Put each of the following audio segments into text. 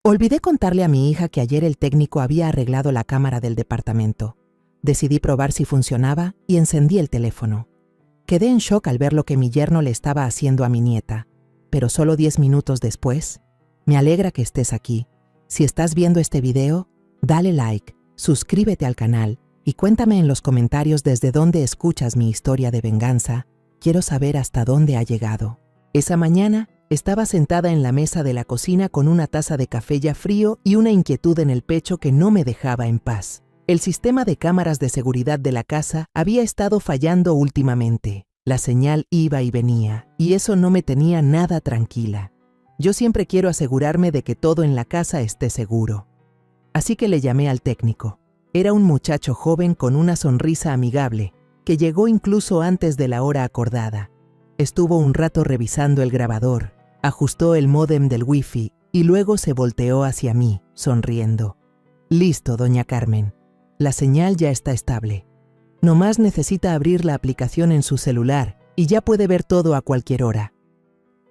Olvidé contarle a mi hija que ayer el técnico había arreglado la cámara del departamento. Decidí probar si funcionaba y encendí el teléfono. Quedé en shock al ver lo que mi yerno le estaba haciendo a mi nieta, pero solo 10 minutos después, me alegra que estés aquí. Si estás viendo este video, dale like, suscríbete al canal y cuéntame en los comentarios desde dónde escuchas mi historia de venganza. Quiero saber hasta dónde ha llegado. Esa mañana, estaba sentada en la mesa de la cocina con una taza de café ya frío y una inquietud en el pecho que no me dejaba en paz. El sistema de cámaras de seguridad de la casa había estado fallando últimamente. La señal iba y venía, y eso no me tenía nada tranquila. Yo siempre quiero asegurarme de que todo en la casa esté seguro. Así que le llamé al técnico. Era un muchacho joven con una sonrisa amigable, que llegó incluso antes de la hora acordada. Estuvo un rato revisando el grabador, ajustó el módem del wifi y luego se volteó hacia mí, sonriendo. Listo, doña Carmen. La señal ya está estable. Nomás necesita abrir la aplicación en su celular y ya puede ver todo a cualquier hora.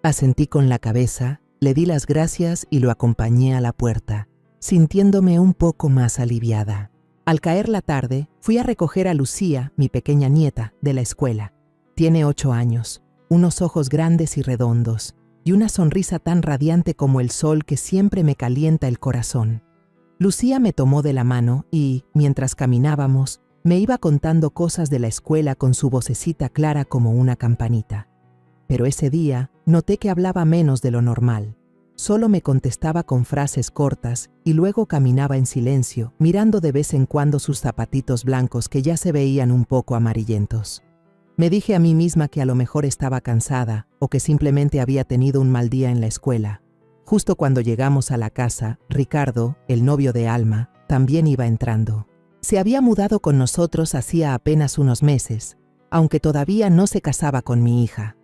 Asentí con la cabeza, le di las gracias y lo acompañé a la puerta, sintiéndome un poco más aliviada. Al caer la tarde, fui a recoger a Lucía, mi pequeña nieta, de la escuela. Tiene 8 años, unos ojos grandes y redondos, y una sonrisa tan radiante como el sol que siempre me calienta el corazón. Lucía me tomó de la mano y, mientras caminábamos, me iba contando cosas de la escuela con su vocecita clara como una campanita. Pero ese día noté que hablaba menos de lo normal. Solo me contestaba con frases cortas y luego caminaba en silencio, mirando de vez en cuando sus zapatitos blancos que ya se veían un poco amarillentos. Me dije a mí misma que a lo mejor estaba cansada o que simplemente había tenido un mal día en la escuela. Justo cuando llegamos a la casa, Ricardo, el novio de Alma, también iba entrando. Se había mudado con nosotros hacía apenas unos meses, aunque todavía no se casaba con mi hija.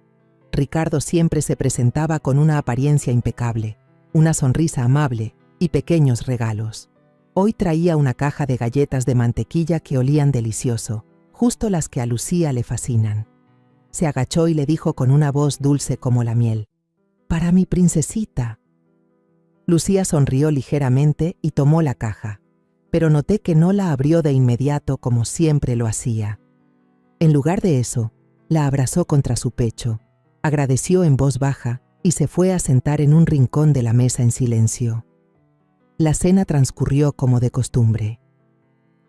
Ricardo siempre se presentaba con una apariencia impecable, una sonrisa amable y pequeños regalos. Hoy traía una caja de galletas de mantequilla que olían delicioso, justo las que a Lucía le fascinan. Se agachó y le dijo con una voz dulce como la miel: «Para mi princesita». Lucía sonrió ligeramente y tomó la caja, pero noté que no la abrió de inmediato como siempre lo hacía. En lugar de eso, la abrazó contra su pecho, agradeció en voz baja y se fue a sentar en un rincón de la mesa en silencio. La cena transcurrió como de costumbre.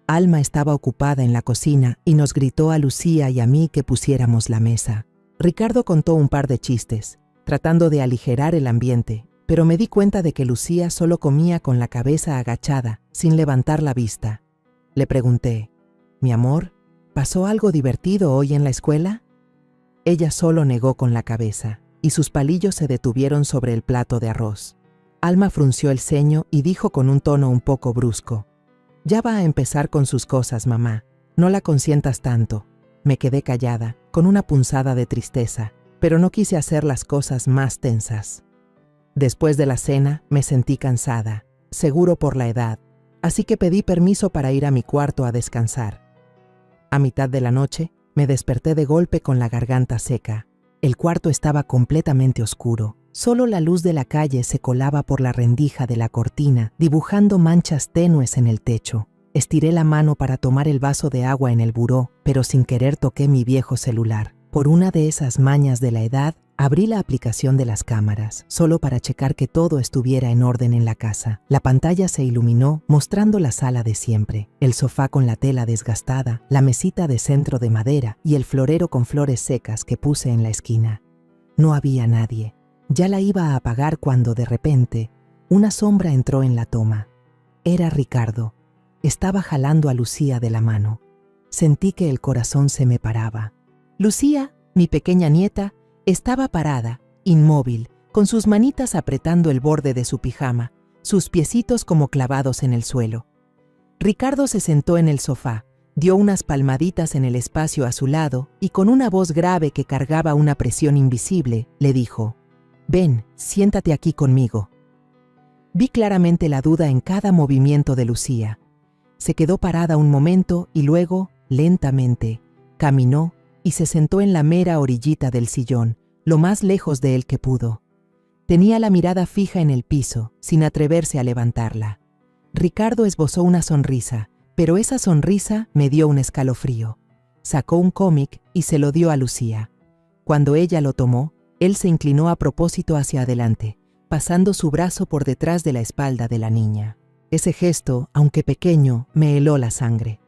Alma estaba ocupada en la cocina y nos gritó a Lucía y a mí que pusiéramos la mesa. Ricardo contó un par de chistes, tratando de aligerar el ambiente, pero me di cuenta de que Lucía solo comía con la cabeza agachada, sin levantar la vista. Le pregunté: «Mi amor, ¿pasó algo divertido hoy en la escuela?». Ella solo negó con la cabeza, y sus palillos se detuvieron sobre el plato de arroz. Alma frunció el ceño y dijo con un tono un poco brusco: «Ya va a empezar con sus cosas, mamá. No la consientas tanto». Me quedé callada, con una punzada de tristeza, pero no quise hacer las cosas más tensas. Después de la cena, me sentí cansada, seguro por la edad, así que pedí permiso para ir a mi cuarto a descansar. A mitad de la noche, me desperté de golpe con la garganta seca. El cuarto estaba completamente oscuro. Solo la luz de la calle se colaba por la rendija de la cortina, dibujando manchas tenues en el techo. Estiré la mano para tomar el vaso de agua en el buró, pero sin querer toqué mi viejo celular. Por una de esas mañas de la edad, abrí la aplicación de las cámaras, solo para checar que todo estuviera en orden en la casa. La pantalla se iluminó, mostrando la sala de siempre, el sofá con la tela desgastada, la mesita de centro de madera y el florero con flores secas que puse en la esquina. No había nadie. Ya la iba a apagar cuando, de repente, una sombra entró en la toma. Era Ricardo. Estaba jalando a Lucía de la mano. Sentí que el corazón se me paraba. Lucía, mi pequeña nieta, estaba parada, inmóvil, con sus manitas apretando el borde de su pijama, sus piecitos como clavados en el suelo. Ricardo se sentó en el sofá, dio unas palmaditas en el espacio a su lado y con una voz grave que cargaba una presión invisible, le dijo: «Ven, siéntate aquí conmigo». Vi claramente la duda en cada movimiento de Lucía. Se quedó parada un momento y luego, lentamente, caminó y se sentó en la mera orillita del sillón, lo más lejos de él que pudo. Tenía la mirada fija en el piso, sin atreverse a levantarla. Ricardo esbozó una sonrisa, pero esa sonrisa me dio un escalofrío. Sacó un cómic y se lo dio a Lucía. Cuando ella lo tomó, él se inclinó a propósito hacia adelante, pasando su brazo por detrás de la espalda de la niña. Ese gesto, aunque pequeño, me heló la sangre.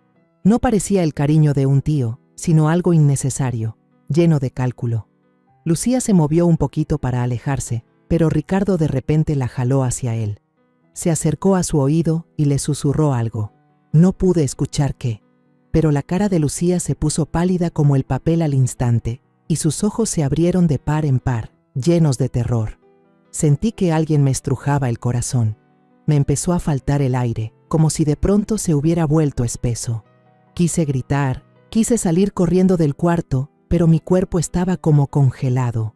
No parecía el cariño de un tío, sino algo innecesario, lleno de cálculo. Lucía se movió un poquito para alejarse, pero Ricardo de repente la jaló hacia él. Se acercó a su oído y le susurró algo. No pude escuchar qué, pero la cara de Lucía se puso pálida como el papel al instante, y sus ojos se abrieron de par en par, llenos de terror. Sentí que alguien me estrujaba el corazón. Me empezó a faltar el aire, como si de pronto se hubiera vuelto espeso. Quise gritar, quise salir corriendo del cuarto, pero mi cuerpo estaba como congelado.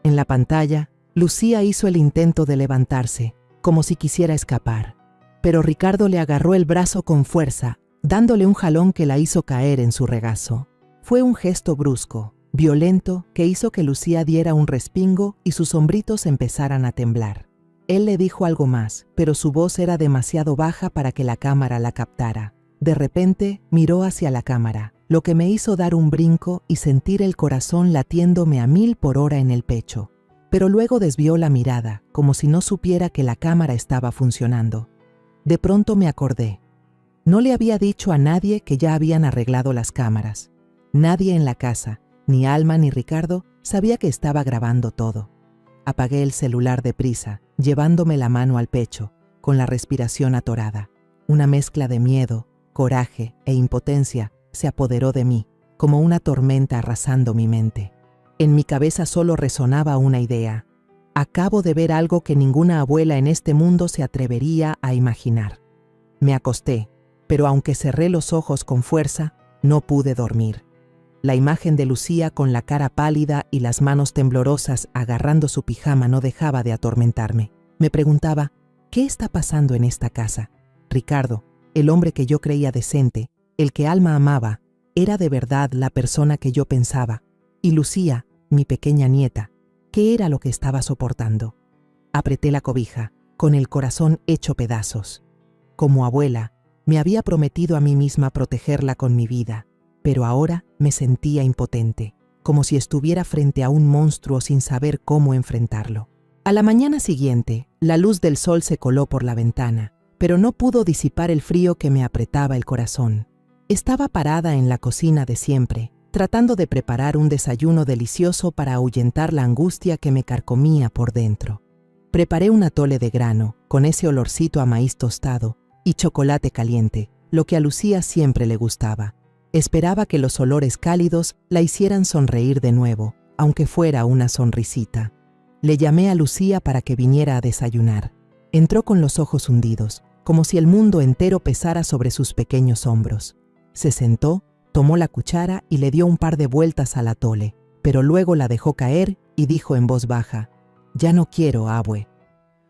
En la pantalla, Lucía hizo el intento de levantarse, como si quisiera escapar, pero Ricardo le agarró el brazo con fuerza, dándole un jalón que la hizo caer en su regazo. Fue un gesto brusco, violento, que hizo que Lucía diera un respingo y sus hombritos empezaran a temblar. Él le dijo algo más, pero su voz era demasiado baja para que la cámara la captara. De repente, miró hacia la cámara, lo que me hizo dar un brinco y sentir el corazón latiéndome a 1000 por hora en el pecho. Pero luego desvió la mirada, como si no supiera que la cámara estaba funcionando. De pronto me acordé. No le había dicho a nadie que ya habían arreglado las cámaras. Nadie en la casa, ni Alma ni Ricardo, sabía que estaba grabando todo. Apagué el celular deprisa, llevándome la mano al pecho, con la respiración atorada. Una mezcla de miedo, coraje e impotencia se apoderó de mí, como una tormenta arrasando mi mente. En mi cabeza solo resonaba una idea. Acabo de ver algo que ninguna abuela en este mundo se atrevería a imaginar. Me acosté, pero aunque cerré los ojos con fuerza, no pude dormir. La imagen de Lucía con la cara pálida y las manos temblorosas agarrando su pijama no dejaba de atormentarme. Me preguntaba, ¿qué está pasando en esta casa? Ricardo, el hombre que yo creía decente, el que Alma amaba, era de verdad la persona que yo pensaba. Y Lucía, mi pequeña nieta, ¿qué era lo que estaba soportando? Apreté la cobija, con el corazón hecho pedazos. Como abuela, me había prometido a mí misma protegerla con mi vida, pero ahora me sentía impotente, como si estuviera frente a un monstruo sin saber cómo enfrentarlo. A la mañana siguiente, la luz del sol se coló por la ventana, pero no pudo disipar el frío que me apretaba el corazón. Estaba parada en la cocina de siempre, tratando de preparar un desayuno delicioso para ahuyentar la angustia que me carcomía por dentro. Preparé un atole de grano, con ese olorcito a maíz tostado, y chocolate caliente, lo que a Lucía siempre le gustaba. Esperaba que los olores cálidos la hicieran sonreír de nuevo, aunque fuera una sonrisita. Le llamé a Lucía para que viniera a desayunar. Entró con los ojos hundidos, como si el mundo entero pesara sobre sus pequeños hombros. Se sentó, tomó la cuchara y le dio un par de vueltas al atole, pero luego la dejó caer y dijo en voz baja, «Ya no quiero, abue».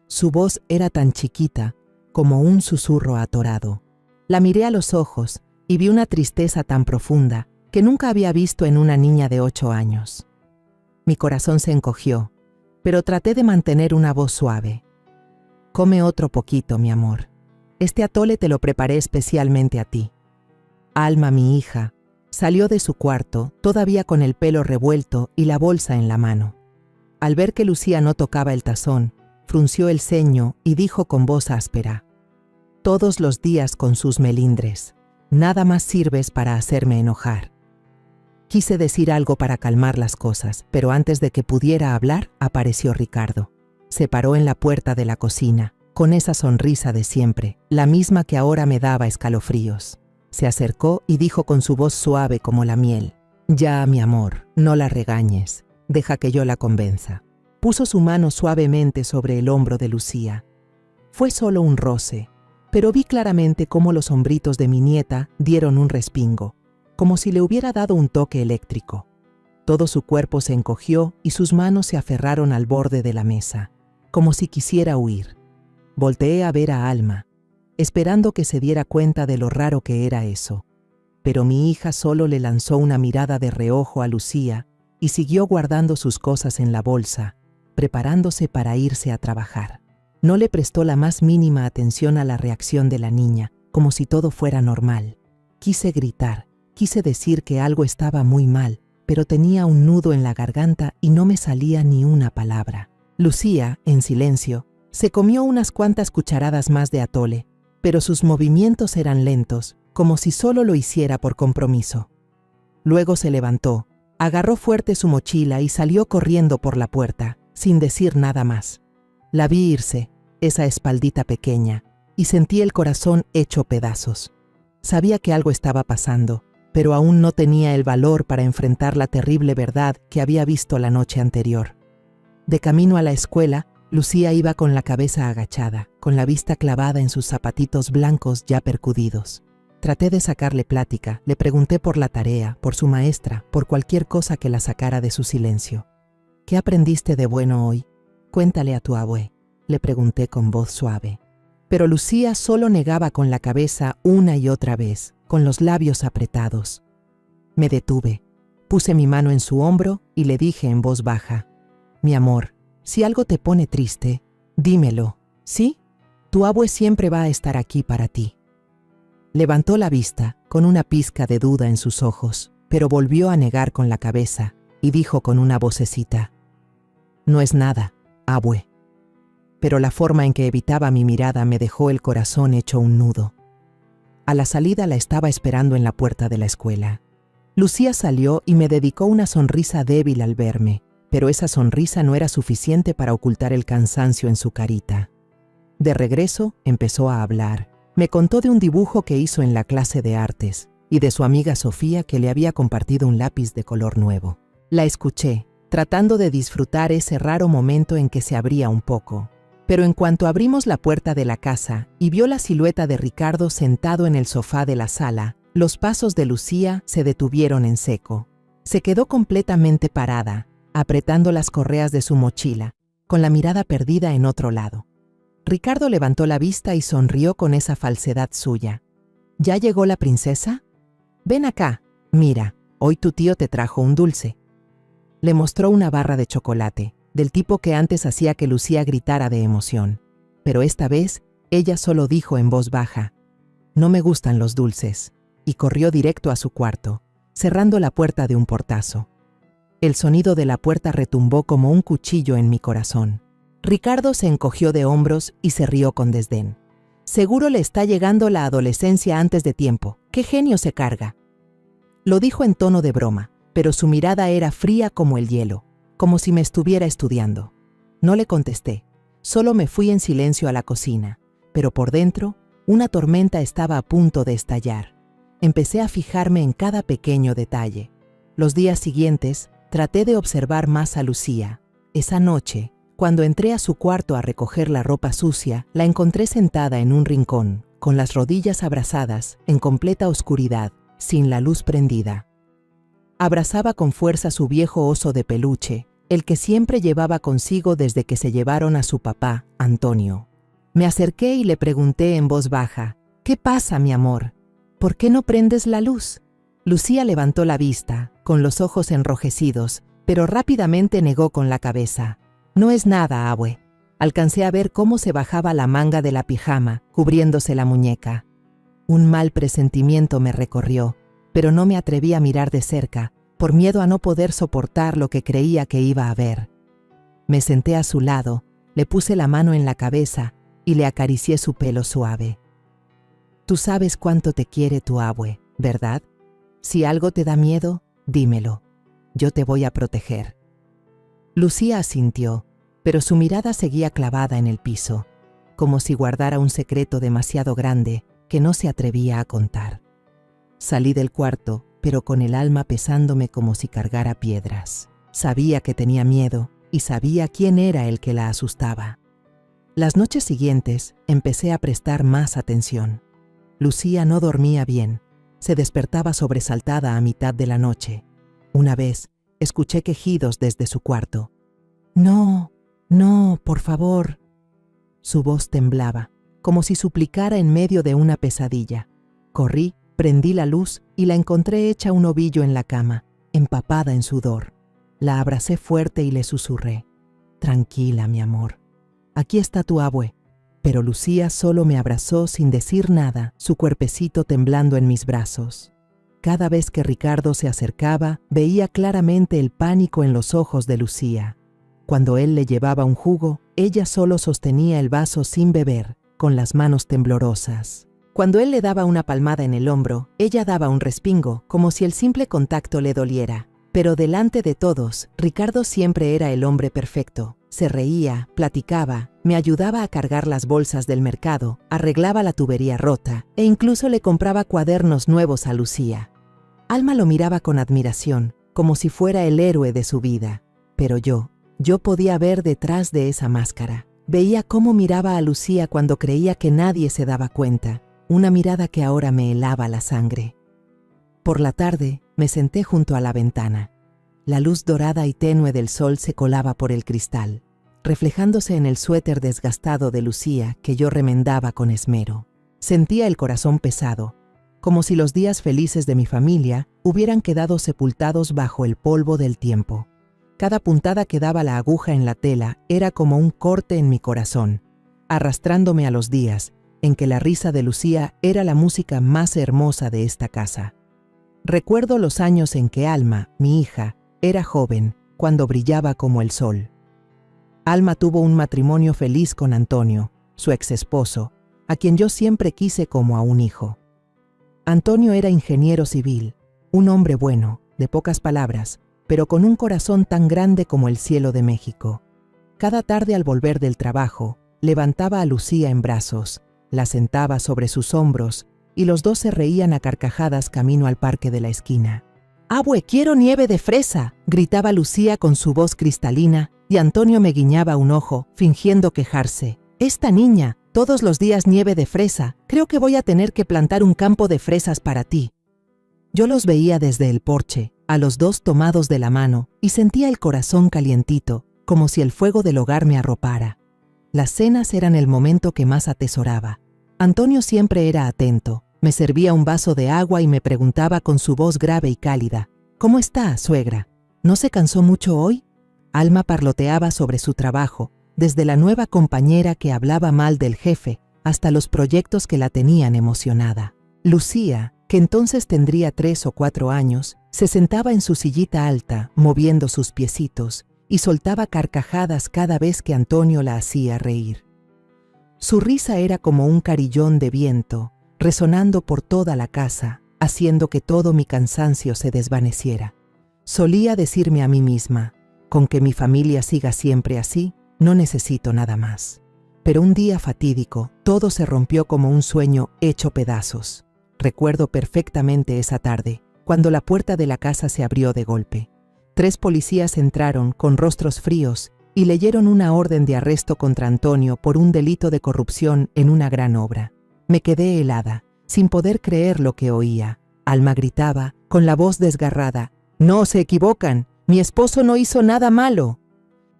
Su voz era tan chiquita como un susurro atorado. La miré a los ojos y vi una tristeza tan profunda que nunca había visto en una niña de 8 años. Mi corazón se encogió, pero traté de mantener una voz suave. «Come otro poquito, mi amor. Este atole te lo preparé especialmente a ti». Alma, mi hija, salió de su cuarto, todavía con el pelo revuelto y la bolsa en la mano. Al ver que Lucía no tocaba el tazón, frunció el ceño y dijo con voz áspera, «Todos los días con sus melindres. Nada más sirves para hacerme enojar». Quise decir algo para calmar las cosas, pero antes de que pudiera hablar, apareció Ricardo. Se paró en la puerta de la cocina, con esa sonrisa de siempre, la misma que ahora me daba escalofríos. Se acercó y dijo con su voz suave como la miel, «Ya, mi amor, no la regañes, deja que yo la convenza». Puso su mano suavemente sobre el hombro de Lucía. Fue solo un roce, pero vi claramente cómo los hombritos de mi nieta dieron un respingo, como si le hubiera dado un toque eléctrico. Todo su cuerpo se encogió y sus manos se aferraron al borde de la mesa, como si quisiera huir. Volteé a ver a Alma, esperando que se diera cuenta de lo raro que era eso. Pero mi hija solo le lanzó una mirada de reojo a Lucía y siguió guardando sus cosas en la bolsa, preparándose para irse a trabajar. No le prestó la más mínima atención a la reacción de la niña, como si todo fuera normal. Quise gritar, quise decir que algo estaba muy mal, pero tenía un nudo en la garganta y no me salía ni una palabra. Lucía, en silencio, se comió unas cuantas cucharadas más de atole, pero sus movimientos eran lentos, como si solo lo hiciera por compromiso. Luego se levantó, agarró fuerte su mochila y salió corriendo por la puerta, sin decir nada más. La vi irse, esa espaldita pequeña, y sentí el corazón hecho pedazos. Sabía que algo estaba pasando, pero aún no tenía el valor para enfrentar la terrible verdad que había visto la noche anterior. De camino a la escuela, Lucía iba con la cabeza agachada, con la vista clavada en sus zapatitos blancos ya percudidos. Traté de sacarle plática, le pregunté por la tarea, por su maestra, por cualquier cosa que la sacara de su silencio. ¿Qué aprendiste de bueno hoy? Cuéntale a tu abue, le pregunté con voz suave. Pero Lucía solo negaba con la cabeza una y otra vez, con los labios apretados. Me detuve, puse mi mano en su hombro y le dije en voz baja: mi amor, si algo te pone triste, dímelo, ¿sí? Tu abue siempre va a estar aquí para ti. Levantó la vista, con una pizca de duda en sus ojos, pero volvió a negar con la cabeza y dijo con una vocecita: no es nada, abue. Pero la forma en que evitaba mi mirada me dejó el corazón hecho un nudo. A la salida la estaba esperando en la puerta de la escuela. Lucía salió y me dedicó una sonrisa débil al verme, pero esa sonrisa no era suficiente para ocultar el cansancio en su carita. De regreso, empezó a hablar. Me contó de un dibujo que hizo en la clase de artes y de su amiga Sofía, que le había compartido un lápiz de color nuevo. La escuché, tratando de disfrutar ese raro momento en que se abría un poco. Pero en cuanto abrimos la puerta de la casa y vio la silueta de Ricardo sentado en el sofá de la sala, los pasos de Lucía se detuvieron en seco. Se quedó completamente parada, apretando las correas de su mochila, con la mirada perdida en otro lado. Ricardo levantó la vista y sonrió con esa falsedad suya. ¿Ya llegó la princesa? Ven acá, mira, hoy tu tío te trajo un dulce. Le mostró una barra de chocolate, del tipo que antes hacía que Lucía gritara de emoción. Pero esta vez, ella solo dijo en voz baja: no me gustan los dulces, y corrió directo a su cuarto, cerrando la puerta de un portazo. El sonido de la puerta retumbó como un cuchillo en mi corazón. Ricardo se encogió de hombros y se rió con desdén. Seguro le está llegando la adolescencia antes de tiempo. ¡Qué genio se carga! Lo dijo en tono de broma, pero su mirada era fría como el hielo, como si me estuviera estudiando. No le contesté, solo me fui en silencio a la cocina, pero por dentro, una tormenta estaba a punto de estallar. Empecé a fijarme en cada pequeño detalle. Los días siguientes, traté de observar más a Lucía. Esa noche, cuando entré a su cuarto a recoger la ropa sucia, la encontré sentada en un rincón, con las rodillas abrazadas, en completa oscuridad, sin la luz prendida. Abrazaba con fuerza su viejo oso de peluche, el que siempre llevaba consigo desde que se llevaron a su papá, Antonio. Me acerqué y le pregunté en voz baja: ¿qué pasa, mi amor? ¿Por qué no prendes la luz? Lucía levantó la vista, con los ojos enrojecidos, pero rápidamente negó con la cabeza. No es nada, abue. Alcancé a ver cómo se bajaba la manga de la pijama, cubriéndose la muñeca. Un mal presentimiento me recorrió, pero no me atreví a mirar de cerca, por miedo a no poder soportar lo que creía que iba a ver. Me senté a su lado, le puse la mano en la cabeza y le acaricié su pelo suave. Tú sabes cuánto te quiere tu abue, ¿verdad? Si algo te da miedo, dímelo. Yo te voy a proteger. Lucía asintió, pero su mirada seguía clavada en el piso, como si guardara un secreto demasiado grande que no se atrevía a contar. Salí del cuarto, pero con el alma pesándome como si cargara piedras. Sabía que tenía miedo y sabía quién era el que la asustaba. Las noches siguientes empecé a prestar más atención. Lucía no dormía bien, se despertaba sobresaltada a mitad de la noche. Una vez, escuché quejidos desde su cuarto. No, no, por favor. Su voz temblaba, como si suplicara en medio de una pesadilla. Corrí, prendí la luz y la encontré hecha un ovillo en la cama, empapada en sudor. La abracé fuerte y le susurré: Tranquila, mi amor. Aquí está tu abue. Pero Lucía solo me abrazó sin decir nada, su cuerpecito temblando en mis brazos. Cada vez que Ricardo se acercaba, veía claramente el pánico en los ojos de Lucía. Cuando él le llevaba un jugo, ella solo sostenía el vaso sin beber, con las manos temblorosas. Cuando él le daba una palmada en el hombro, ella daba un respingo, como si el simple contacto le doliera. Pero delante de todos, Ricardo siempre era el hombre perfecto. Se reía, platicaba, me ayudaba a cargar las bolsas del mercado, arreglaba la tubería rota e incluso le compraba cuadernos nuevos a Lucía. Alma lo miraba con admiración, como si fuera el héroe de su vida. Pero yo podía ver detrás de esa máscara. Veía cómo miraba a Lucía cuando creía que nadie se daba cuenta, una mirada que ahora me helaba la sangre. Por la tarde, me senté junto a la ventana. La luz dorada y tenue del sol se colaba por el cristal, reflejándose en el suéter desgastado de Lucía que yo remendaba con esmero. Sentía el corazón pesado, como si los días felices de mi familia hubieran quedado sepultados bajo el polvo del tiempo. Cada puntada que daba la aguja en la tela era como un corte en mi corazón, arrastrándome a los días en que la risa de Lucía era la música más hermosa de esta casa. Recuerdo los años en que Alma, mi hija, era joven, cuando brillaba como el sol. Alma tuvo un matrimonio feliz con Antonio, su ex esposo, a quien yo siempre quise como a un hijo. Antonio era ingeniero civil, un hombre bueno, de pocas palabras, pero con un corazón tan grande como el cielo de México. Cada tarde al volver del trabajo, levantaba a Lucía en brazos, la sentaba sobre sus hombros y los dos se reían a carcajadas camino al parque de la esquina. «¡Abue, quiero nieve de fresa!», gritaba Lucía con su voz cristalina y Antonio me guiñaba un ojo, fingiendo quejarse. «Esta niña, todos los días nieve de fresa, creo que voy a tener que plantar un campo de fresas para ti». Yo los veía desde el porche, a los dos tomados de la mano, y sentía el corazón calientito, como si el fuego del hogar me arropara. Las cenas eran el momento que más atesoraba. Antonio siempre era atento, me servía un vaso de agua y me preguntaba con su voz grave y cálida: «¿Cómo está, suegra? ¿No se cansó mucho hoy?». Alma parloteaba sobre su trabajo, desde la nueva compañera que hablaba mal del jefe hasta los proyectos que la tenían emocionada. Lucía, que entonces tendría 3 o 4 años, se sentaba en su sillita alta, moviendo sus piecitos, y soltaba carcajadas cada vez que Antonio la hacía reír. Su risa era como un carillón de viento, resonando por toda la casa, haciendo que todo mi cansancio se desvaneciera. Solía decirme a mí misma: «Con que mi familia siga siempre así, no necesito nada más». Pero un día fatídico, todo se rompió como un sueño hecho pedazos. Recuerdo perfectamente esa tarde, cuando la puerta de la casa se abrió de golpe. 3 policías entraron con rostros fríos y leyeron una orden de arresto contra Antonio por un delito de corrupción en una gran obra. Me quedé helada, sin poder creer lo que oía. Alma gritaba, con la voz desgarrada: «¡No, se equivocan! ¡Mi esposo no hizo nada malo!».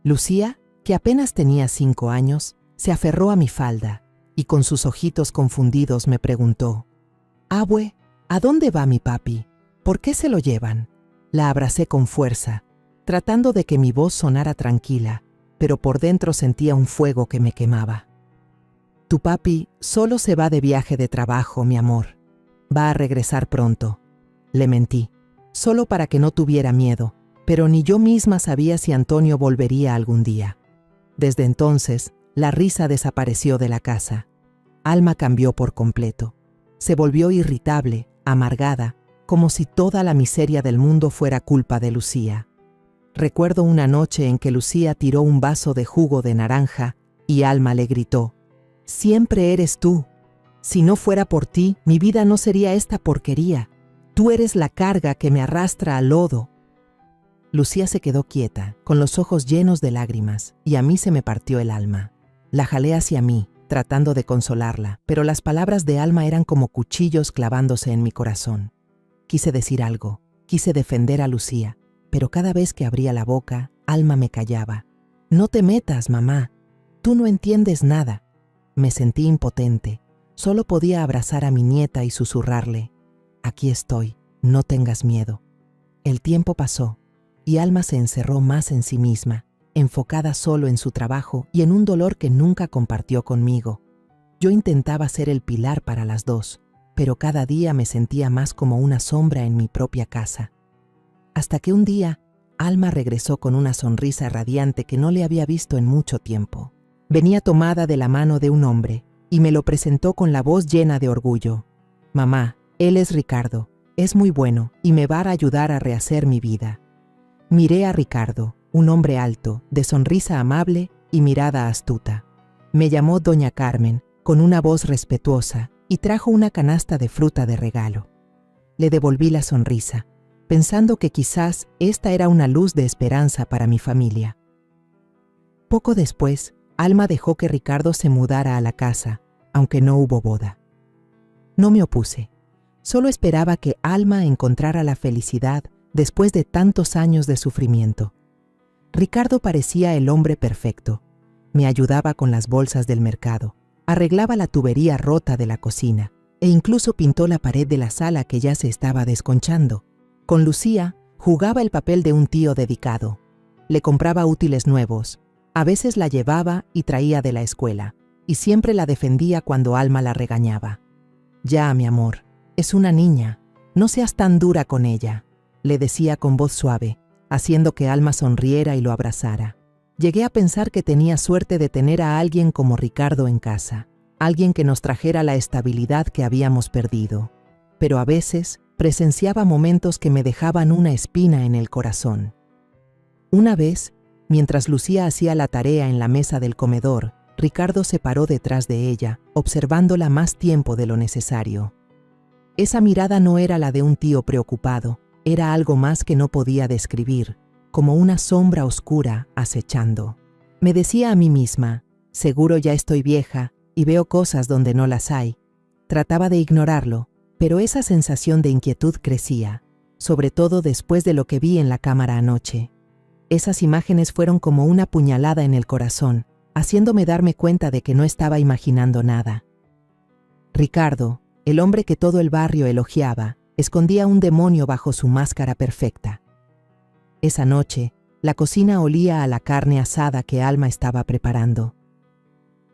Lucía, que apenas tenía 5 años, se aferró a mi falda y con sus ojitos confundidos me preguntó: «Abue, ¿a dónde va mi papi? ¿Por qué se lo llevan?». La abracé con fuerza, tratando de que mi voz sonara tranquila, pero por dentro sentía un fuego que me quemaba. «Tu papi solo se va de viaje de trabajo, mi amor. Va a regresar pronto». Le mentí, solo para que no tuviera miedo, pero ni yo misma sabía si Antonio volvería algún día. Desde entonces, la risa desapareció de la casa. Alma cambió por completo. Se volvió irritable, amargada, como si toda la miseria del mundo fuera culpa de Lucía. Recuerdo una noche en que Lucía tiró un vaso de jugo de naranja y Alma le gritó: «Siempre eres tú. Si no fuera por ti, mi vida no sería esta porquería. Tú eres la carga que me arrastra al lodo». Lucía se quedó quieta, con los ojos llenos de lágrimas, y a mí se me partió el alma. La jalé hacia mí, tratando de consolarla, pero las palabras de Alma eran como cuchillos clavándose en mi corazón. Quise decir algo, quise defender a Lucía, pero cada vez que abría la boca, Alma me callaba. «No te metas, mamá. Tú no entiendes nada». Me sentí impotente. Solo podía abrazar a mi nieta y susurrarle: «Aquí estoy, no tengas miedo». El tiempo pasó, y Alma se encerró más en sí misma, enfocada solo en su trabajo y en un dolor que nunca compartió conmigo. Yo intentaba ser el pilar para las dos, pero cada día me sentía más como una sombra en mi propia casa. Hasta que un día, Alma regresó con una sonrisa radiante que no le había visto en mucho tiempo. Venía tomada de la mano de un hombre y me lo presentó con la voz llena de orgullo. «Mamá, él es Ricardo, es muy bueno y me va a ayudar a rehacer mi vida». Miré a Ricardo, un hombre alto, de sonrisa amable y mirada astuta. Me llamó Doña Carmen, con una voz respetuosa, y trajo una canasta de fruta de regalo. Le devolví la sonrisa, pensando que quizás esta era una luz de esperanza para mi familia. Poco después, Alma dejó que Ricardo se mudara a la casa, aunque no hubo boda. No me opuse. Solo esperaba que Alma encontrara la felicidad después de tantos años de sufrimiento. Ricardo parecía el hombre perfecto. Me ayudaba con las bolsas del mercado, arreglaba la tubería rota de la cocina e incluso pintó la pared de la sala que ya se estaba desconchando. Con Lucía jugaba el papel de un tío dedicado. Le compraba útiles nuevos, a veces la llevaba y traía de la escuela, y siempre la defendía cuando Alma la regañaba. «Ya, mi amor, es una niña, no seas tan dura con ella», le decía con voz suave, haciendo que Alma sonriera y lo abrazara. Llegué a pensar que tenía suerte de tener a alguien como Ricardo en casa, alguien que nos trajera la estabilidad que habíamos perdido. Pero a veces presenciaba momentos que me dejaban una espina en el corazón. Una vez, mientras Lucía hacía la tarea en la mesa del comedor, Ricardo se paró detrás de ella, observándola más tiempo de lo necesario. Esa mirada no era la de un tío preocupado, era algo más que no podía describir, como una sombra oscura acechando. Me decía a mí misma, seguro ya estoy vieja y veo cosas donde no las hay. Trataba de ignorarlo, pero esa sensación de inquietud crecía, sobre todo después de lo que vi en la cámara anoche. Esas imágenes fueron como una puñalada en el corazón, haciéndome darme cuenta de que no estaba imaginando nada. Ricardo, el hombre que todo el barrio elogiaba, escondía un demonio bajo su máscara perfecta. Esa noche, la cocina olía a la carne asada que Alma estaba preparando.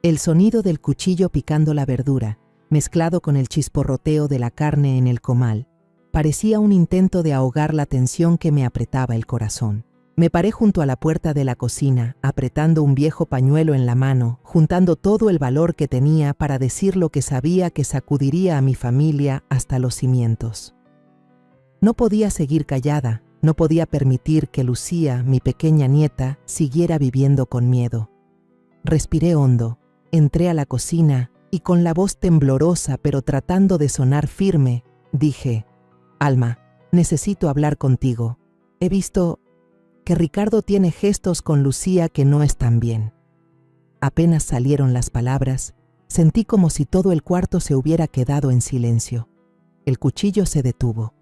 El sonido del cuchillo picando la verdura, mezclado con el chisporroteo de la carne en el comal, parecía un intento de ahogar la tensión que me apretaba el corazón. Me paré junto a la puerta de la cocina, apretando un viejo pañuelo en la mano, juntando todo el valor que tenía para decir lo que sabía que sacudiría a mi familia hasta los cimientos. No podía seguir callada, no podía permitir que Lucía, mi pequeña nieta, siguiera viviendo con miedo. Respiré hondo, entré a la cocina y con la voz temblorosa pero tratando de sonar firme, dije: «Alma, necesito hablar contigo. He visto que Ricardo tiene gestos con Lucía que no están bien». Apenas salieron las palabras, sentí como si todo el cuarto se hubiera quedado en silencio. El cuchillo se detuvo.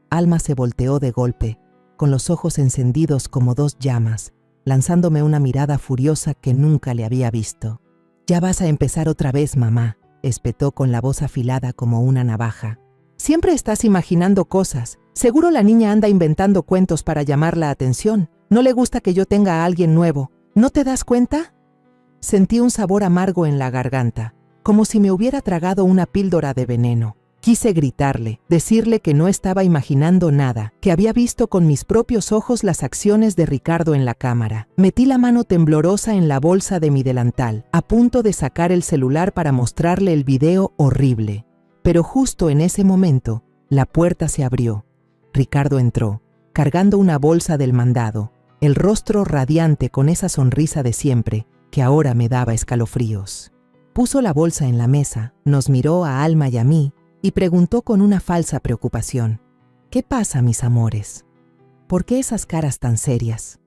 Alma se volteó de golpe, con los ojos encendidos como dos llamas, lanzándome una mirada furiosa que nunca le había visto. «Ya vas a empezar otra vez, mamá», espetó con la voz afilada como una navaja. «Siempre estás imaginando cosas. Seguro la niña anda inventando cuentos para llamar la atención. No le gusta que yo tenga a alguien nuevo. ¿No te das cuenta?». Sentí un sabor amargo en la garganta, como si me hubiera tragado una píldora de veneno. Quise gritarle, decirle que no estaba imaginando nada, que había visto con mis propios ojos las acciones de Ricardo en la cámara. Metí la mano temblorosa en la bolsa de mi delantal, a punto de sacar el celular para mostrarle el video horrible. Pero justo en ese momento, la puerta se abrió. Ricardo entró, cargando una bolsa del mandado, el rostro radiante con esa sonrisa de siempre, que ahora me daba escalofríos. Puso la bolsa en la mesa, nos miró a Alma y a mí, y preguntó con una falsa preocupación: «¿Qué pasa, mis amores? ¿Por qué esas caras tan serias?».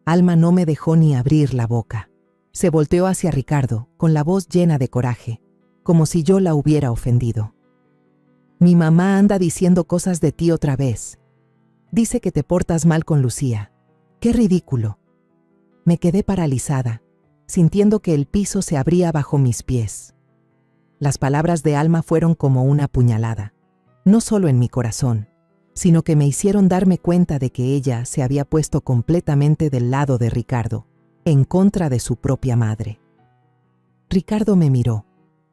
Alma no me dejó ni abrir la boca. Se volteó hacia Ricardo, con la voz llena de coraje, como si yo la hubiera ofendido. «Mi mamá anda diciendo cosas de ti otra vez. Dice que te portas mal con Lucía. ¡Qué ridículo!». Me quedé paralizada, sintiendo que el piso se abría bajo mis pies. Las palabras de Alma fueron como una puñalada, no solo en mi corazón, sino que me hicieron darme cuenta de que ella se había puesto completamente del lado de Ricardo, en contra de su propia madre. Ricardo me miró,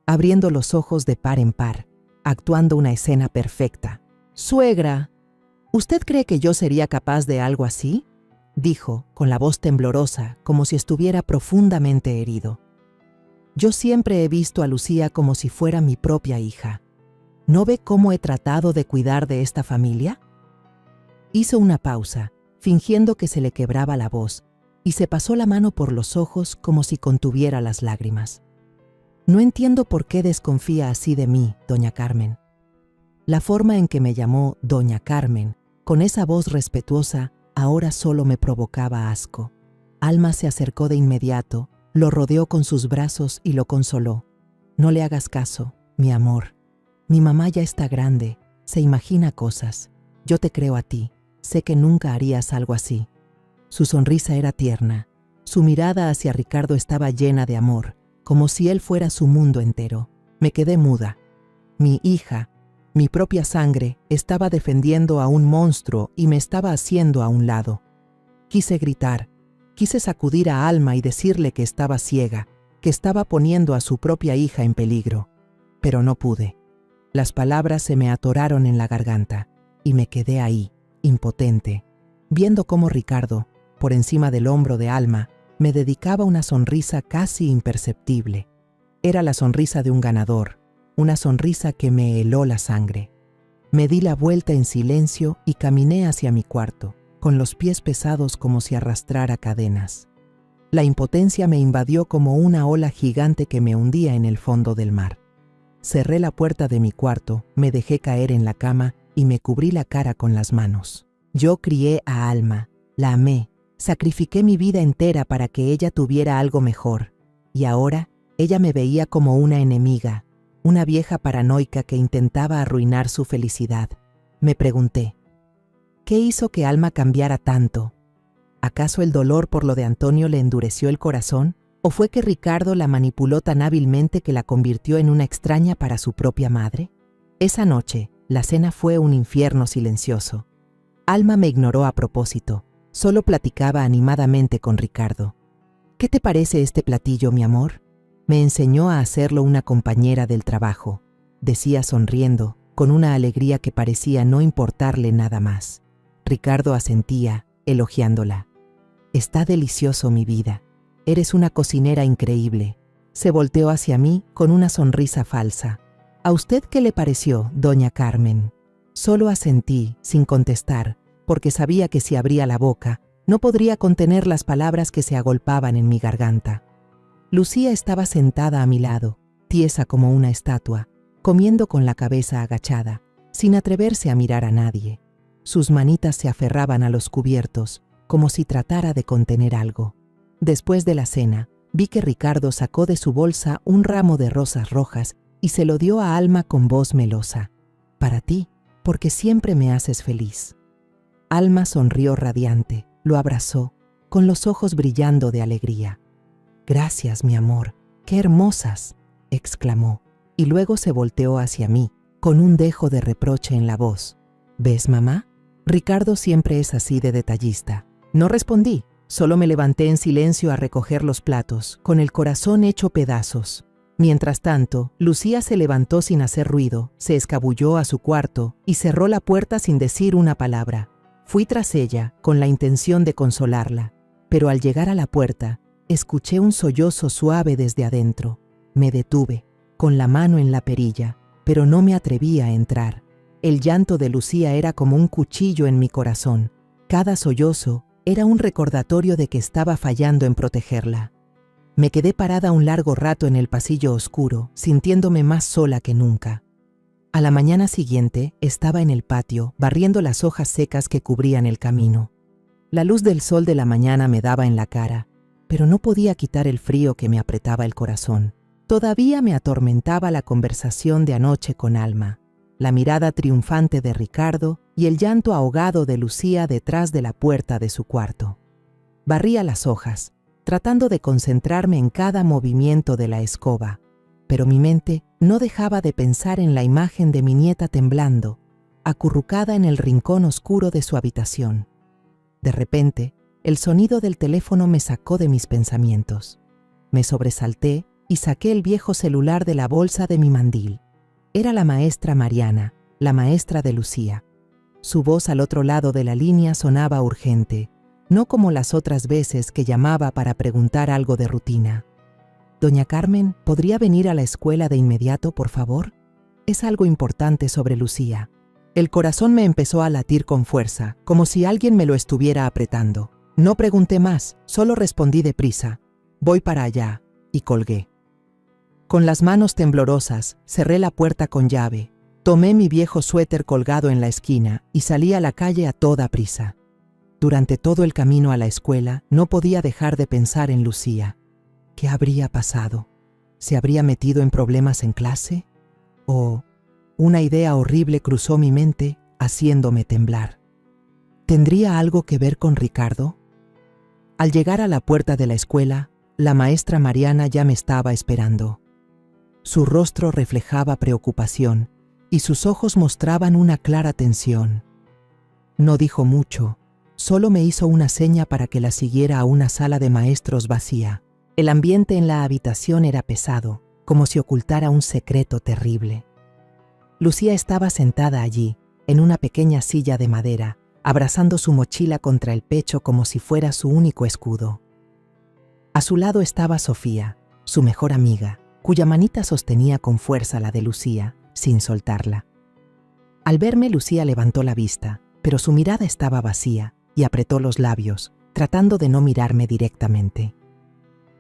abriendo los ojos de par en par, actuando una escena perfecta. «Suegra, ¿usted cree que yo sería capaz de algo así?», dijo, con la voz temblorosa, como si estuviera profundamente herido. «Yo siempre he visto a Lucía como si fuera mi propia hija. ¿No ve cómo he tratado de cuidar de esta familia?». Hizo una pausa, fingiendo que se le quebraba la voz, y se pasó la mano por los ojos como si contuviera las lágrimas. «No entiendo por qué desconfía así de mí, doña Carmen». La forma en que me llamó doña Carmen, con esa voz respetuosa, ahora solo me provocaba asco. Alma se acercó de inmediato, lo rodeó con sus brazos y lo consoló. «No le hagas caso, mi amor. Mi mamá ya está grande, se imagina cosas. Yo te creo a ti, sé que nunca harías algo así». Su sonrisa era tierna, su mirada hacia Ricardo estaba llena de amor, como si él fuera su mundo entero. Me quedé muda. Mi hija, mi propia sangre, estaba defendiendo a un monstruo y me estaba haciendo a un lado. Quise gritar, quise sacudir a Alma y decirle que estaba ciega, que estaba poniendo a su propia hija en peligro, pero no pude. Las palabras se me atoraron en la garganta y me quedé ahí, impotente, viendo cómo Ricardo, por encima del hombro de Alma, me dedicaba una sonrisa casi imperceptible. Era la sonrisa de un ganador, una sonrisa que me heló la sangre. Me di la vuelta en silencio y caminé hacia mi cuarto, con los pies pesados como si arrastrara cadenas. La impotencia me invadió como una ola gigante que me hundía en el fondo del mar. Cerré la puerta de mi cuarto, me dejé caer en la cama y me cubrí la cara con las manos. Yo crié a Alma, la amé, sacrifiqué mi vida entera para que ella tuviera algo mejor. Y ahora, ella me veía como una enemiga, una vieja paranoica que intentaba arruinar su felicidad. Me pregunté, ¿qué hizo que Alma cambiara tanto? ¿Acaso el dolor por lo de Antonio le endureció el corazón? ¿O fue que Ricardo la manipuló tan hábilmente que la convirtió en una extraña para su propia madre? Esa noche, la cena fue un infierno silencioso. Alma me ignoró a propósito. Solo platicaba animadamente con Ricardo. «¿Qué te parece este platillo, mi amor?». Me enseñó a hacerlo una compañera del trabajo, decía sonriendo, con una alegría que parecía no importarle nada más. Ricardo asentía, elogiándola. «Está delicioso, mi vida. Eres una cocinera increíble». Se volteó hacia mí con una sonrisa falsa. «¿A usted qué le pareció, doña Carmen?». Solo asentí, sin contestar, porque sabía que si abría la boca, no podría contener las palabras que se agolpaban en mi garganta. Lucía estaba sentada a mi lado, tiesa como una estatua, comiendo con la cabeza agachada, sin atreverse a mirar a nadie. Sus manitas se aferraban a los cubiertos, como si tratara de contener algo. Después de la cena, vi que Ricardo sacó de su bolsa un ramo de rosas rojas y se lo dio a Alma con voz melosa. «Para ti, porque siempre me haces feliz». Alma sonrió radiante, lo abrazó, con los ojos brillando de alegría. «Gracias, mi amor, qué hermosas», exclamó, y luego se volteó hacia mí, con un dejo de reproche en la voz. «¿Ves, mamá? Ricardo siempre es así de detallista». No respondí, solo me levanté en silencio a recoger los platos, con el corazón hecho pedazos. Mientras tanto, Lucía se levantó sin hacer ruido, se escabulló a su cuarto y cerró la puerta sin decir una palabra. Fui tras ella, con la intención de consolarla, pero al llegar a la puerta, escuché un sollozo suave desde adentro. Me detuve, con la mano en la perilla, pero no me atreví a entrar. El llanto de Lucía era como un cuchillo en mi corazón. Cada sollozo era un recordatorio de que estaba fallando en protegerla. Me quedé parada un largo rato en el pasillo oscuro, sintiéndome más sola que nunca. A la mañana siguiente estaba en el patio, barriendo las hojas secas que cubrían el camino. La luz del sol de la mañana me daba en la cara, pero no podía quitar el frío que me apretaba el corazón. Todavía me atormentaba la conversación de anoche con Alma, la mirada triunfante de Ricardo y el llanto ahogado de Lucía detrás de la puerta de su cuarto. Barría las hojas, tratando de concentrarme en cada movimiento de la escoba, pero mi mente no dejaba de pensar en la imagen de mi nieta temblando, acurrucada en el rincón oscuro de su habitación. De repente, El sonido del teléfono me sacó de mis pensamientos. Me sobresalté y saqué el viejo celular de la bolsa de mi mandil. Era la maestra Mariana, la maestra de Lucía. Su voz al otro lado de la línea sonaba urgente, no como las otras veces que llamaba para preguntar algo de rutina. «Doña Carmen, ¿podría venir a la escuela de inmediato, por favor? Es algo importante sobre Lucía». El corazón me empezó a latir con fuerza, como si alguien me lo estuviera apretando. No pregunté más, solo respondí deprisa: «Voy para allá», y colgué. Con las manos temblorosas, cerré la puerta con llave, tomé mi viejo suéter colgado en la esquina y salí a la calle a toda prisa. Durante todo el camino a la escuela no podía dejar de pensar en Lucía. ¿Qué habría pasado? ¿Se habría metido en problemas en clase? ¿O una idea horrible cruzó mi mente, haciéndome temblar? ¿Tendría algo que ver con Ricardo? Al llegar a la puerta de la escuela, la maestra Mariana ya me estaba esperando. Su rostro reflejaba preocupación y sus ojos mostraban una clara tensión. No dijo mucho, solo me hizo una seña para que la siguiera a una sala de maestros vacía. El ambiente en la habitación era pesado, como si ocultara un secreto terrible. Lucía estaba sentada allí, en una pequeña silla de madera, abrazando su mochila contra el pecho como si fuera su único escudo. A su lado estaba Sofía, su mejor amiga, cuya manita sostenía con fuerza la de Lucía, sin soltarla. Al verme, Lucía levantó la vista, pero su mirada estaba vacía y apretó los labios, tratando de no mirarme directamente.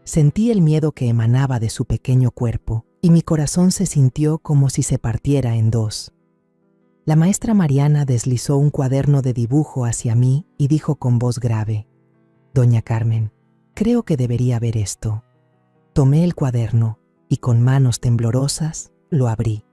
Sentí el miedo que emanaba de su pequeño cuerpo y mi corazón se sintió como si se partiera en dos. La maestra Mariana deslizó un cuaderno de dibujo hacia mí y dijo con voz grave: «Doña Carmen, creo que debería ver esto». Tomé el cuaderno y con manos temblorosas lo abrí.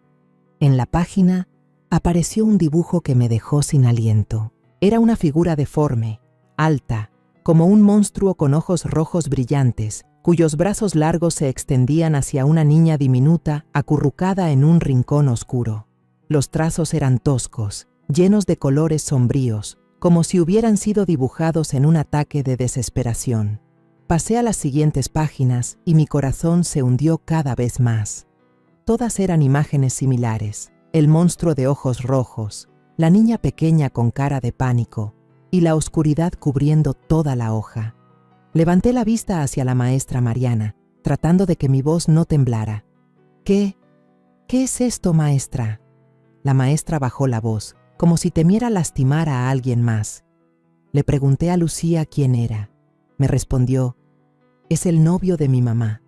En la página apareció un dibujo que me dejó sin aliento. Era una figura deforme, alta, como un monstruo con ojos rojos brillantes, cuyos brazos largos se extendían hacia una niña diminuta acurrucada en un rincón oscuro. Los trazos eran toscos, llenos de colores sombríos, como si hubieran sido dibujados en un ataque de desesperación. Pasé a las siguientes páginas y mi corazón se hundió cada vez más. Todas eran imágenes similares: el monstruo de ojos rojos, la niña pequeña con cara de pánico y la oscuridad cubriendo toda la hoja. Levanté la vista hacia la maestra Mariana, tratando de que mi voz no temblara. ¿Qué es esto, maestra?» La maestra bajó la voz, como si temiera lastimar a alguien más. Le pregunté a Lucía quién era. Me respondió: «Es el novio de mi mamá».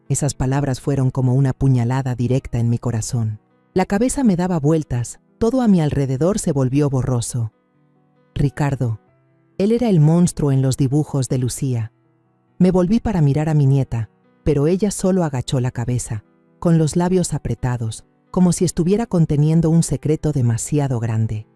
Esas palabras fueron como una puñalada directa en mi corazón. La cabeza me daba vueltas, todo a mi alrededor se volvió borroso. Ricardo. Él era el monstruo en los dibujos de Lucía. Me volví para mirar a mi nieta, pero ella solo agachó la cabeza, con los labios apretados, como si estuviera conteniendo un secreto demasiado grande.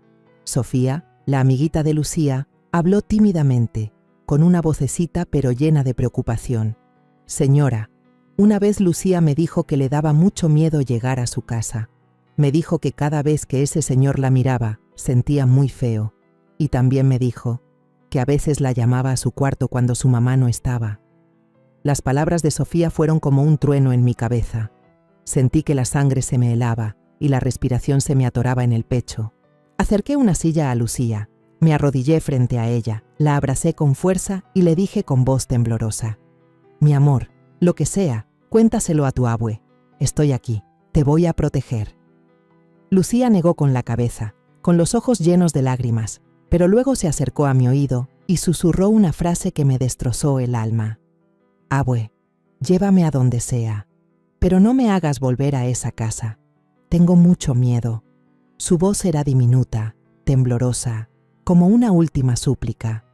Sofía, la amiguita de Lucía, habló tímidamente, con una vocecita pero llena de preocupación. «Señora, una vez Lucía me dijo que le daba mucho miedo llegar a su casa. Me dijo que cada vez que ese señor la miraba, sentía muy feo. Y también me dijo que a veces la llamaba a su cuarto cuando su mamá no estaba». Las palabras de Sofía fueron como un trueno en mi cabeza. Sentí que la sangre se me helaba y la respiración se me atoraba en el pecho. Acerqué una silla a Lucía, me arrodillé frente a ella, la abracé con fuerza y le dije con voz temblorosa: «Mi amor, lo que sea, cuéntaselo a tu abue. Estoy aquí, te voy a proteger». Lucía negó con la cabeza, con los ojos llenos de lágrimas, pero luego se acercó a mi oído y susurró una frase que me destrozó el alma: «Abue, llévame a donde sea, pero no me hagas volver a esa casa. Tengo mucho miedo». Su voz era diminuta, temblorosa, como una última súplica.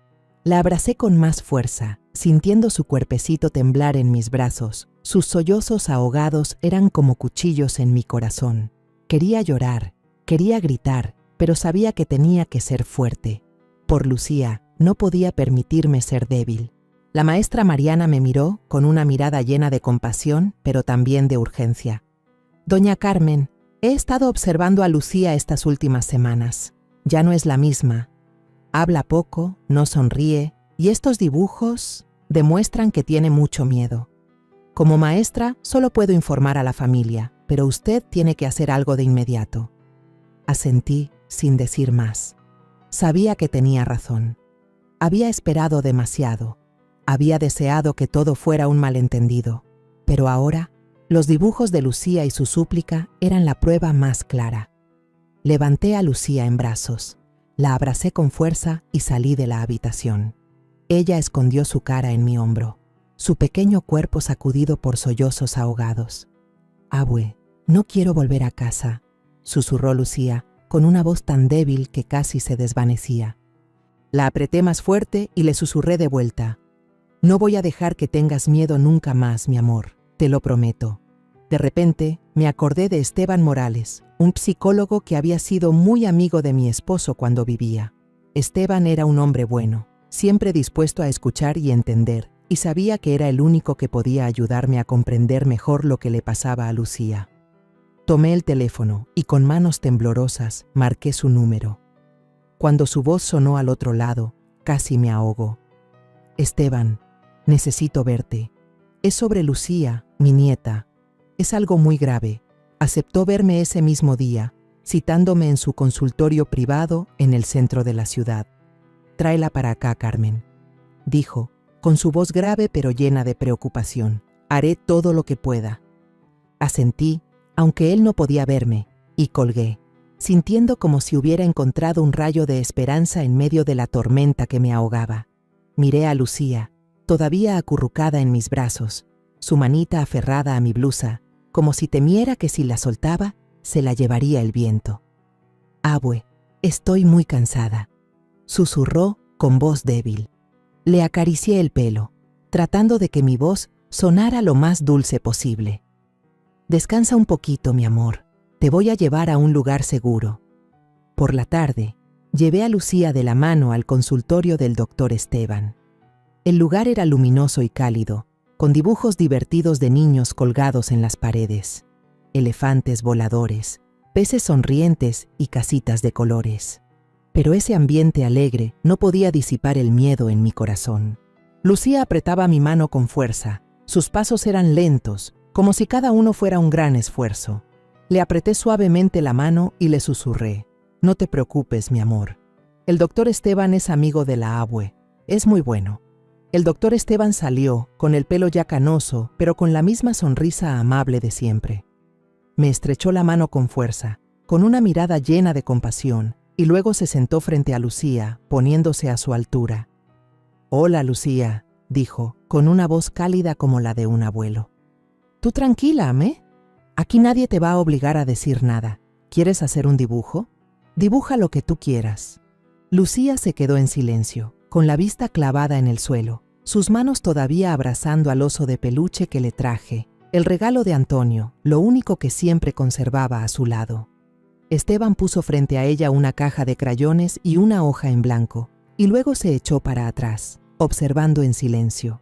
La abracé con más fuerza, sintiendo su cuerpecito temblar en mis brazos. Sus sollozos ahogados eran como cuchillos en mi corazón. Quería llorar, quería gritar, pero sabía que tenía que ser fuerte. Por Lucía, no podía permitirme ser débil. La maestra Mariana me miró con una mirada llena de compasión, pero también de urgencia. «Doña Carmen, he estado observando a Lucía estas últimas semanas. Ya no es la misma. Habla poco, no sonríe, Y estos dibujos demuestran que tiene mucho miedo. Como maestra, solo puedo informar a la familia, pero usted tiene que hacer algo de inmediato. Asentí sin decir más. Sabía que tenía razón. Había esperado demasiado. Había deseado que todo fuera un malentendido. Pero ahora, los dibujos de Lucía y su súplica eran la prueba más clara. Levanté a Lucía en brazos, la abracé con fuerza y salí de la habitación. Ella escondió su cara en mi hombro, su pequeño cuerpo sacudido por sollozos ahogados. «Abue, no quiero volver a casa», susurró Lucía, con una voz tan débil que casi se desvanecía. La apreté más fuerte y le susurré de vuelta. «No voy a dejar que tengas miedo nunca más, mi amor, te lo prometo». De repente, me acordé de Esteban Morales, un psicólogo que había sido muy amigo de mi esposo cuando vivía. Esteban era un hombre bueno, siempre dispuesto a escuchar y entender, y sabía que era el único que podía ayudarme a comprender mejor lo que le pasaba a Lucía. Tomé el teléfono y con manos temblorosas marqué su número. Cuando su voz sonó al otro lado, casi me ahogó. «Esteban, necesito verte. Es sobre Lucía, mi nieta. Es algo muy grave. Aceptó verme ese mismo día, citándome en su consultorio privado en el centro de la ciudad. Tráela para acá, Carmen», dijo, con su voz grave pero llena de preocupación. «Haré todo lo que pueda». Asentí, aunque él no podía verme, y colgué, sintiendo como si hubiera encontrado un rayo de esperanza en medio de la tormenta que me ahogaba. Miré a Lucía, todavía acurrucada en mis brazos, su manita aferrada a mi blusa, como si temiera que si la soltaba, se la llevaría el viento. «Abue, estoy muy cansada», susurró con voz débil. Le acaricié el pelo, tratando de que mi voz sonara lo más dulce posible. «Descansa un poquito, mi amor. Te voy a llevar a un lugar seguro». Por la tarde, llevé a Lucía de la mano al consultorio del doctor Esteban. El lugar era luminoso y cálido, con dibujos divertidos de niños colgados en las paredes, elefantes voladores, peces sonrientes y casitas de colores. Pero ese ambiente alegre no podía disipar el miedo en mi corazón. Lucía apretaba mi mano con fuerza. Sus pasos eran lentos, como si cada uno fuera un gran esfuerzo. Le apreté suavemente la mano y le susurré: «No te preocupes, mi amor. El doctor Esteban es amigo de la Abue. Es muy bueno». El doctor Esteban salió, con el pelo ya canoso, pero con la misma sonrisa amable de siempre. Me estrechó la mano con fuerza, con una mirada llena de compasión, y luego se sentó frente a Lucía, poniéndose a su altura. «Hola, Lucía», dijo, con una voz cálida como la de un abuelo. «Tú tranquila, ¿me? Aquí nadie te va a obligar a decir nada. ¿Quieres hacer un dibujo? Dibuja lo que tú quieras». Lucía se quedó en silencio, con la vista clavada en el suelo, sus manos todavía abrazando al oso de peluche que le traje, el regalo de Antonio, lo único que siempre conservaba a su lado. Esteban puso frente a ella una caja de crayones y una hoja en blanco, y luego se echó para atrás, observando en silencio.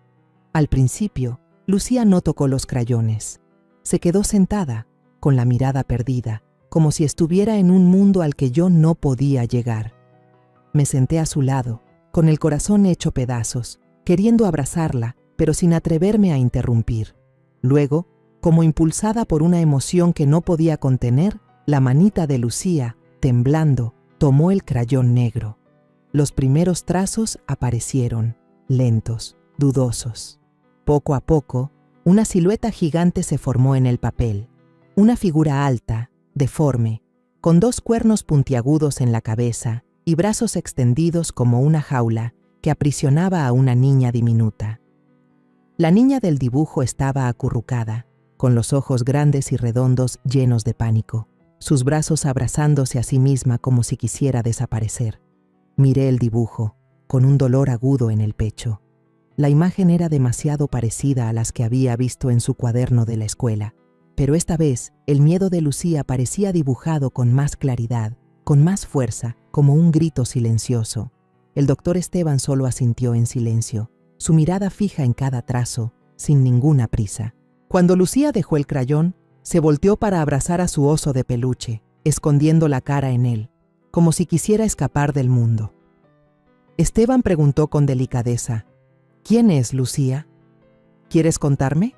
Al principio, Lucía no tocó los crayones. Se quedó sentada, con la mirada perdida, como si estuviera en un mundo al que yo no podía llegar. Me senté a su lado, con el corazón hecho pedazos, queriendo abrazarla, pero sin atreverme a interrumpir. Luego, como impulsada por una emoción que no podía contener, la manita de Lucía, temblando, tomó el crayón negro. Los primeros trazos aparecieron, lentos, dudosos. Poco a poco, una silueta gigante se formó en el papel. Una figura alta, deforme, con 2 cuernos puntiagudos en la cabeza y brazos extendidos como una jaula que aprisionaba a una niña diminuta. La niña del dibujo estaba acurrucada, con los ojos grandes y redondos llenos de pánico, sus brazos abrazándose a sí misma como si quisiera desaparecer. Miré el dibujo, con un dolor agudo en el pecho. La imagen era demasiado parecida a las que había visto en su cuaderno de la escuela, pero esta vez el miedo de Lucía parecía dibujado con más claridad, con más fuerza, como un grito silencioso. El doctor Esteban solo asintió en silencio, su mirada fija en cada trazo, sin ninguna prisa. Cuando Lucía dejó el crayón, se volteó para abrazar a su oso de peluche, escondiendo la cara en él, como si quisiera escapar del mundo. Esteban preguntó con delicadeza: ¿Quién es Lucía? ¿Quieres contarme?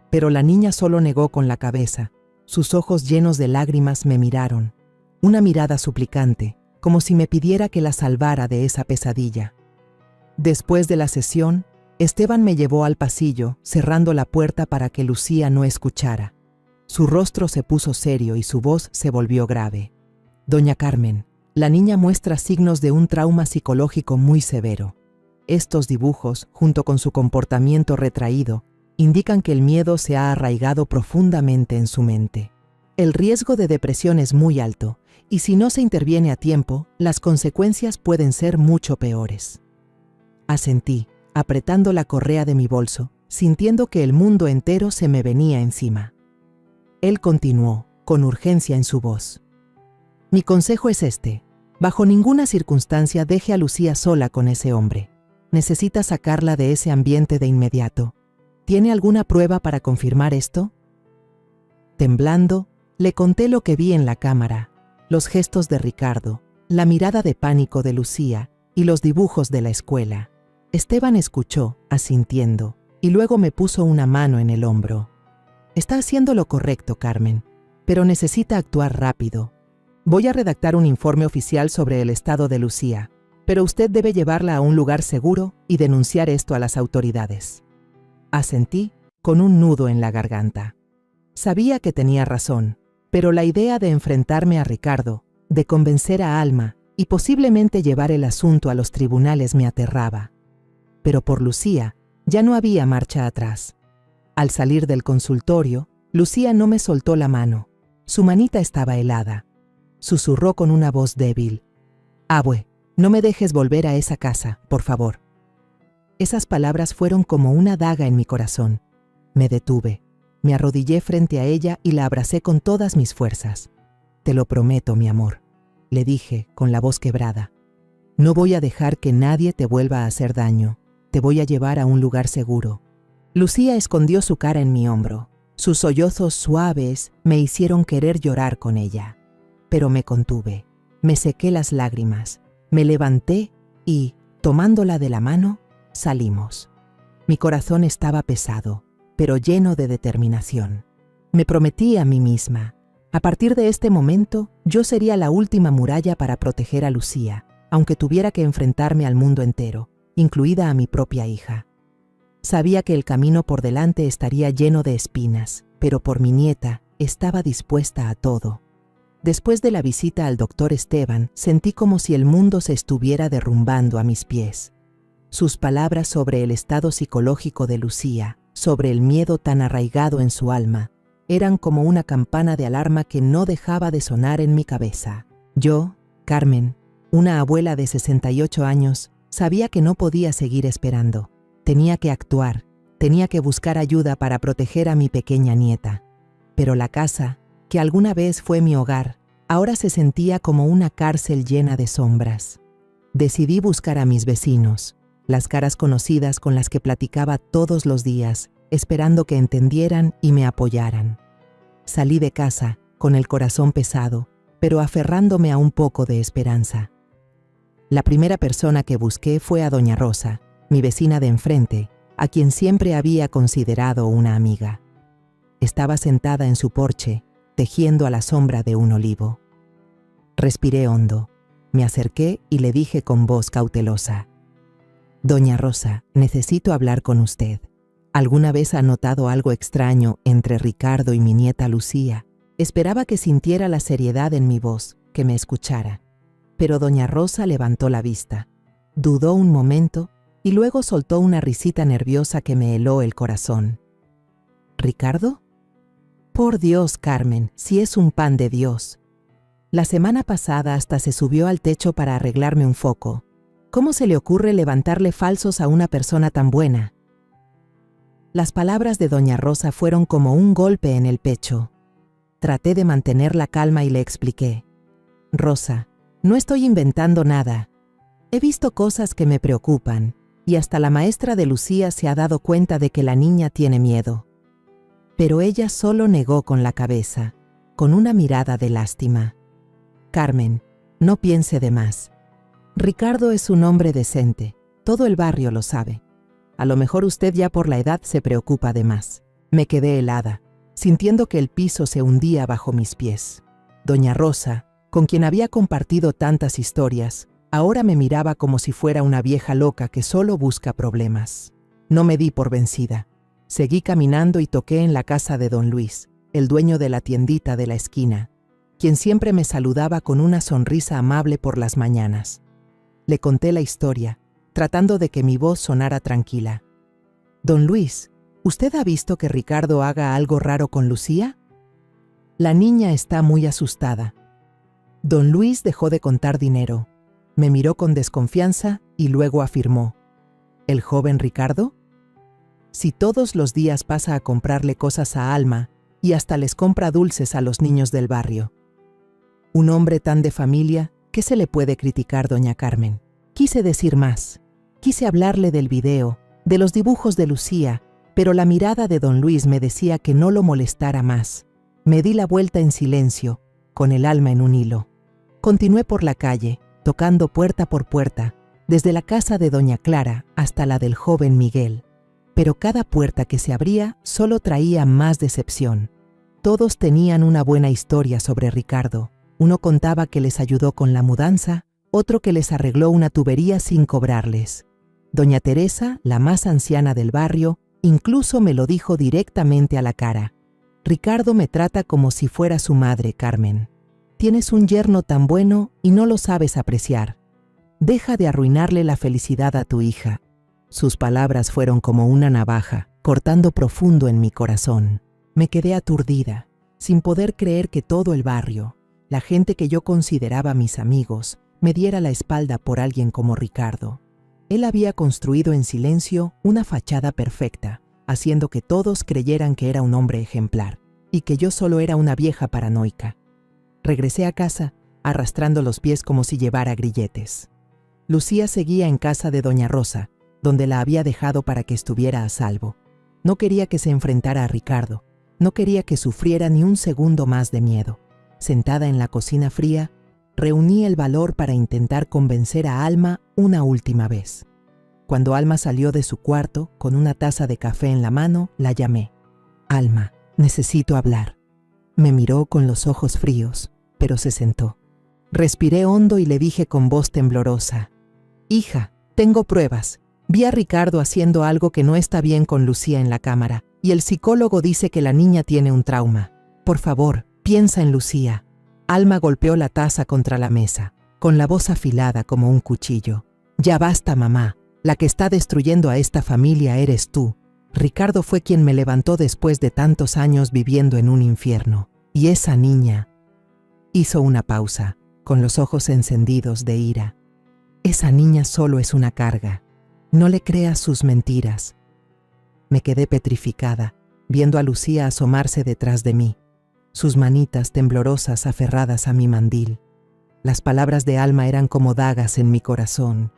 Pero la niña solo negó con la cabeza. Sus ojos llenos de lágrimas me miraron, una mirada suplicante, como si me pidiera que la salvara de esa pesadilla. Después de la sesión, Esteban me llevó al pasillo, cerrando la puerta para que Lucía no escuchara. Su rostro se puso serio y su voz se volvió grave. Doña Carmen, la niña muestra signos de un trauma psicológico muy severo. Estos dibujos, junto con su comportamiento retraído, indican que el miedo se ha arraigado profundamente en su mente. El riesgo de depresión es muy alto, y si no se interviene a tiempo, las consecuencias pueden ser mucho peores. Asentí, apretando la correa de mi bolso, sintiendo que el mundo entero se me venía encima. Él continuó, con urgencia en su voz. Mi consejo es este: bajo ninguna circunstancia deje a Lucía sola con ese hombre. Necesita sacarla de ese ambiente de inmediato. ¿Tiene alguna prueba para confirmar esto? Temblando, le conté lo que vi en la cámara, los gestos de Ricardo, la mirada de pánico de Lucía y los dibujos de la escuela. Esteban escuchó, asintiendo, y luego me puso una mano en el hombro. Está haciendo lo correcto, Carmen, pero necesita actuar rápido. Voy a redactar un informe oficial sobre el estado de Lucía, pero usted debe llevarla a un lugar seguro y denunciar esto a las autoridades. Asentí, con un nudo en la garganta. Sabía que tenía razón, pero la idea de enfrentarme a Ricardo, de convencer a Alma y posiblemente llevar el asunto a los tribunales me aterraba. Pero por Lucía ya no había marcha atrás. Al salir del consultorio, Lucía no me soltó la mano. Su manita estaba helada. Susurró con una voz débil: Abue, no me dejes volver a esa casa, por favor. Esas palabras fueron como una daga en mi corazón. Me detuve, me arrodillé frente a ella y la abracé con todas mis fuerzas. Te lo prometo, mi amor, le dije con la voz quebrada. No voy a dejar que nadie te vuelva a hacer daño. Te voy a llevar a un lugar seguro. Lucía escondió su cara en mi hombro. Sus sollozos suaves me hicieron querer llorar con ella. Pero me contuve, me sequé las lágrimas, me levanté y, tomándola de la mano, salimos. Mi corazón estaba pesado, pero lleno de determinación. Me prometí a mí misma: a partir de este momento, yo sería la última muralla para proteger a Lucía, aunque tuviera que enfrentarme al mundo entero, incluida a mi propia hija. Sabía que el camino por delante estaría lleno de espinas, pero por mi nieta estaba dispuesta a todo. Después de la visita al doctor Esteban, sentí como si el mundo se estuviera derrumbando a mis pies. Sus palabras sobre el estado psicológico de Lucía, sobre el miedo tan arraigado en su alma, eran como una campana de alarma que no dejaba de sonar en mi cabeza. Yo, Carmen, una abuela de 68 años, sabía que no podía seguir esperando. Tenía que actuar, tenía que buscar ayuda para proteger a mi pequeña nieta. Pero la casa, que alguna vez fue mi hogar, ahora se sentía como una cárcel llena de sombras. Decidí buscar a mis vecinos, las caras conocidas con las que platicaba todos los días, esperando que entendieran y me apoyaran. Salí de casa, con el corazón pesado, pero aferrándome a un poco de esperanza. La primera persona que busqué fue a doña Rosa, mi vecina de enfrente, a quien siempre había considerado una amiga. Estaba sentada en su porche, tejiendo a la sombra de un olivo. Respiré hondo, me acerqué y le dije con voz cautelosa: Doña Rosa, necesito hablar con usted. ¿Alguna vez ha notado algo extraño entre Ricardo y mi nieta Lucía? Esperaba que sintiera la seriedad en mi voz, que me escuchara. Pero doña Rosa levantó la vista, dudó un momento y luego soltó una risita nerviosa que me heló el corazón. ¿Ricardo? Por Dios, Carmen, si es un pan de Dios. La semana pasada hasta se subió al techo para arreglarme un foco. ¿Cómo se le ocurre levantarle falsos a una persona tan buena? Las palabras de doña Rosa fueron como un golpe en el pecho. Traté de mantener la calma y le expliqué: Rosa, no estoy inventando nada. He visto cosas que me preocupan, y hasta la maestra de Lucía se ha dado cuenta de que la niña tiene miedo. Pero ella solo negó con la cabeza, con una mirada de lástima. Carmen, no piense de más. Ricardo es un hombre decente. Todo el barrio lo sabe. A lo mejor usted ya por la edad se preocupa de más. Me quedé helada, sintiendo que el piso se hundía bajo mis pies. Doña Rosa, con quien había compartido tantas historias, ahora me miraba como si fuera una vieja loca que solo busca problemas. No me di por vencida. Seguí caminando y toqué en la casa de don Luis, el dueño de la tiendita de la esquina, quien siempre me saludaba con una sonrisa amable por las mañanas. Le conté la historia, tratando de que mi voz sonara tranquila. «Don Luis, ¿usted ha visto que Ricardo haga algo raro con Lucía?» La niña está muy asustada. Don Luis dejó de contar dinero. Me miró con desconfianza y luego afirmó: ¿El joven Ricardo? Si todos los días pasa a comprarle cosas a Alma y hasta les compra dulces a los niños del barrio. Un hombre tan de familia, ¿qué se le puede criticar, doña Carmen? Quise decir más. Quise hablarle del video, de los dibujos de Lucía, pero la mirada de don Luis me decía que no lo molestara más. Me di la vuelta en silencio, con el alma en un hilo. Continué por la calle, tocando puerta por puerta, desde la casa de doña Clara hasta la del joven Miguel. Pero cada puerta que se abría solo traía más decepción. Todos tenían una buena historia sobre Ricardo. Uno contaba que les ayudó con la mudanza, otro que les arregló una tubería sin cobrarles. Doña Teresa, la más anciana del barrio, incluso me lo dijo directamente a la cara. Ricardo me trata como si fuera su madre, Carmen. Tienes un yerno tan bueno y no lo sabes apreciar. Deja de arruinarle la felicidad a tu hija. Sus palabras fueron como una navaja, cortando profundo en mi corazón. Me quedé aturdida, sin poder creer que todo el barrio, la gente que yo consideraba mis amigos, me diera la espalda por alguien como Ricardo. Él había construido en silencio una fachada perfecta, haciendo que todos creyeran que era un hombre ejemplar, y que yo solo era una vieja paranoica. Regresé a casa, arrastrando los pies como si llevara grilletes. Lucía seguía en casa de doña Rosa, donde la había dejado para que estuviera a salvo. No quería que se enfrentara a Ricardo, no quería que sufriera ni un segundo más de miedo. Sentada en la cocina fría, reuní el valor para intentar convencer a Alma una última vez. Cuando Alma salió de su cuarto, con una taza de café en la mano, la llamé. «Alma, necesito hablar». Me miró con los ojos fríos, pero se sentó. Respiré hondo y le dije con voz temblorosa: «Hija, tengo pruebas. Vi a Ricardo haciendo algo que no está bien con Lucía en la cámara, y el psicólogo dice que la niña tiene un trauma. Por favor, piensa en Lucía». Alma golpeó la taza contra la mesa, con la voz afilada como un cuchillo. «Ya basta, mamá. La que está destruyendo a esta familia eres tú. Ricardo fue quien me levantó después de tantos años viviendo en un infierno. Y esa niña…» Hizo una pausa, con los ojos encendidos de ira. «Esa niña solo es una carga. No le creas sus mentiras». Me quedé petrificada, viendo a Lucía asomarse detrás de mí, sus manitas temblorosas aferradas a mi mandil. Las palabras de Alma eran como dagas en mi corazón,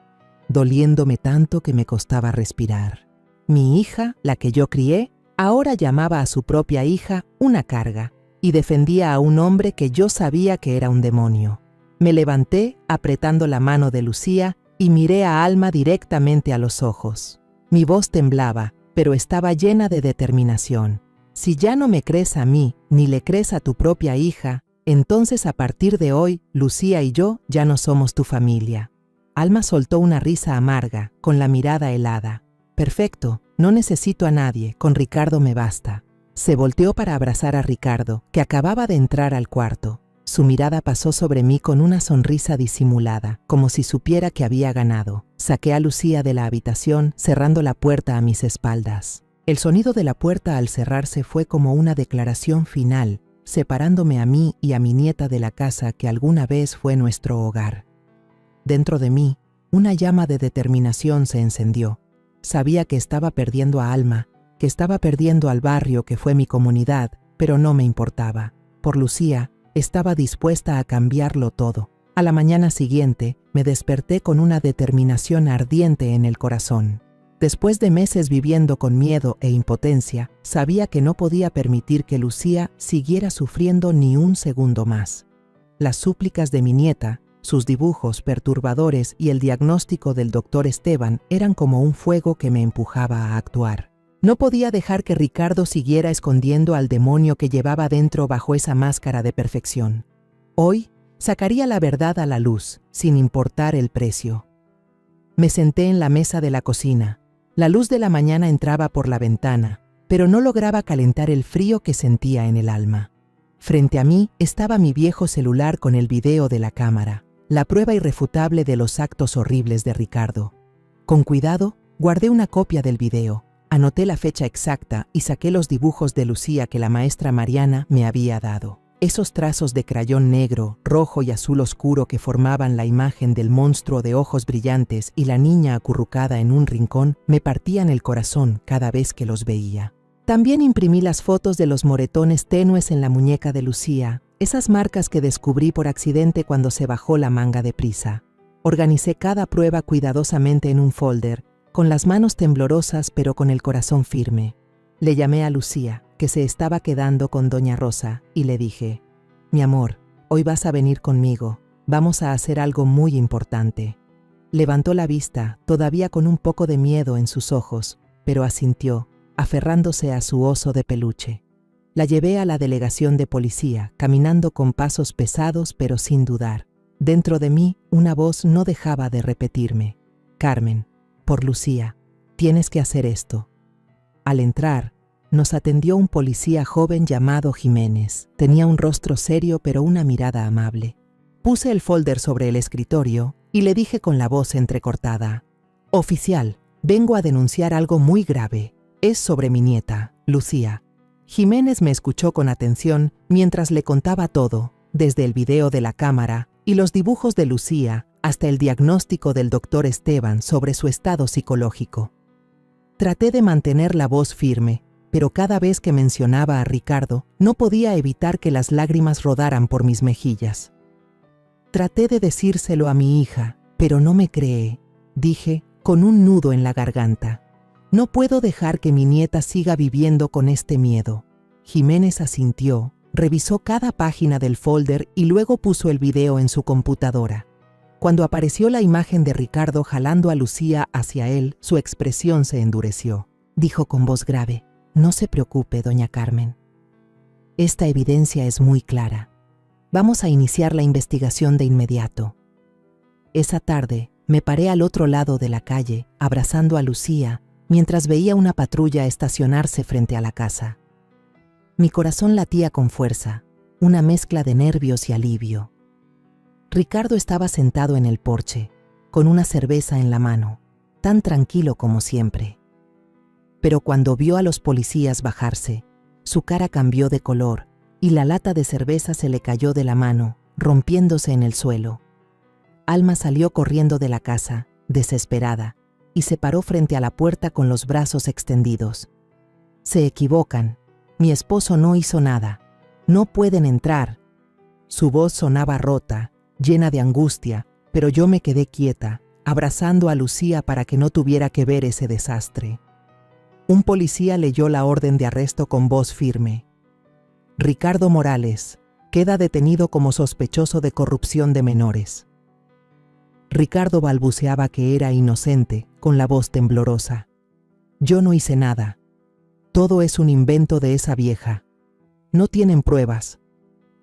doliéndome tanto que me costaba respirar. Mi hija, la que yo crié, ahora llamaba a su propia hija una carga y defendía a un hombre que yo sabía que era un demonio. Me levanté, apretando la mano de Lucía, y miré a Alma directamente a los ojos. Mi voz temblaba, pero estaba llena de determinación. Si ya no me crees a mí, ni le crees a tu propia hija, entonces a partir de hoy, Lucía y yo ya no somos tu familia. Alma soltó una risa amarga, con la mirada helada. Perfecto, no necesito a nadie, con Ricardo me basta. Se volteó para abrazar a Ricardo, que acababa de entrar al cuarto. Su mirada pasó sobre mí con una sonrisa disimulada, como si supiera que había ganado. Saqué a Lucía de la habitación, cerrando la puerta a mis espaldas. El sonido de la puerta al cerrarse fue como una declaración final, separándome a mí y a mi nieta de la casa que alguna vez fue nuestro hogar. Dentro de mí, una llama de determinación se encendió. Sabía que estaba perdiendo a Alma, que estaba perdiendo al barrio que fue mi comunidad, pero no me importaba. Por Lucía, estaba dispuesta a cambiarlo todo. A la mañana siguiente, me desperté con una determinación ardiente en el corazón. Después de meses viviendo con miedo e impotencia, sabía que no podía permitir que Lucía siguiera sufriendo ni un segundo más. Las súplicas de mi nieta, Sus dibujos perturbadores y el diagnóstico del doctor Esteban eran como un fuego que me empujaba a actuar. No podía dejar que Ricardo siguiera escondiendo al demonio que llevaba dentro bajo esa máscara de perfección. Hoy sacaría la verdad a la luz, sin importar el precio. Me senté en la mesa de la cocina. La luz de la mañana entraba por la ventana, pero no lograba calentar el frío que sentía en el alma. Frente a mí estaba mi viejo celular con el video de la cámara, la prueba irrefutable de los actos horribles de Ricardo. Con cuidado, guardé una copia del video, anoté la fecha exacta y saqué los dibujos de Lucía que la maestra Mariana me había dado. Esos trazos de crayón negro, rojo y azul oscuro que formaban la imagen del monstruo de ojos brillantes y la niña acurrucada en un rincón me partían el corazón cada vez que los veía. También imprimí las fotos de los moretones tenues en la muñeca de Lucía, esas marcas que descubrí por accidente cuando se bajó la manga de prisa. Organicé cada prueba cuidadosamente en un folder, con las manos temblorosas pero con el corazón firme. Le llamé a Lucía, que se estaba quedando con doña Rosa, y le dije: «Mi amor, hoy vas a venir conmigo, vamos a hacer algo muy importante». Levantó la vista, todavía con un poco de miedo en sus ojos, pero asintió, aferrándose a su oso de peluche. La llevé a la delegación de policía, caminando con pasos pesados pero sin dudar. Dentro de mí, una voz no dejaba de repetirme: «Carmen, por Lucía, tienes que hacer esto». Al entrar, nos atendió un policía joven llamado Jiménez. Tenía un rostro serio pero una mirada amable. Puse el folder sobre el escritorio y le dije con la voz entrecortada: «Oficial, vengo a denunciar algo muy grave. Es sobre mi nieta, Lucía». Jiménez me escuchó con atención mientras le contaba todo, desde el video de la cámara y los dibujos de Lucía hasta el diagnóstico del doctor Esteban sobre su estado psicológico. Traté de mantener la voz firme, pero cada vez que mencionaba a Ricardo, no podía evitar que las lágrimas rodaran por mis mejillas. Traté de decírselo a mi hija, pero no me cree, dije, con un nudo en la garganta. No puedo dejar que mi nieta siga viviendo con este miedo. Jiménez asintió, revisó cada página del folder y luego puso el video en su computadora. Cuando apareció la imagen de Ricardo jalando a Lucía hacia él, su expresión se endureció. Dijo con voz grave: «No se preocupe, doña Carmen. Esta evidencia es muy clara. Vamos a iniciar la investigación de inmediato». Esa tarde, me paré al otro lado de la calle, abrazando a Lucía, mientras veía una patrulla estacionarse frente a la casa. Mi corazón latía con fuerza, una mezcla de nervios y alivio. Ricardo estaba sentado en el porche, con una cerveza en la mano, tan tranquilo como siempre. Pero cuando vio a los policías bajarse, su cara cambió de color y la lata de cerveza se le cayó de la mano, rompiéndose en el suelo. Alma salió corriendo de la casa, desesperada, y se paró frente a la puerta con los brazos extendidos. «Se equivocan. Mi esposo no hizo nada. No pueden entrar». Su voz sonaba rota, llena de angustia, pero yo me quedé quieta, abrazando a Lucía para que no tuviera que ver ese desastre. Un policía leyó la orden de arresto con voz firme. «Ricardo Morales queda detenido como sospechoso de corrupción de menores». Ricardo balbuceaba que era inocente, con la voz temblorosa. «Yo no hice nada. Todo es un invento de esa vieja. No tienen pruebas».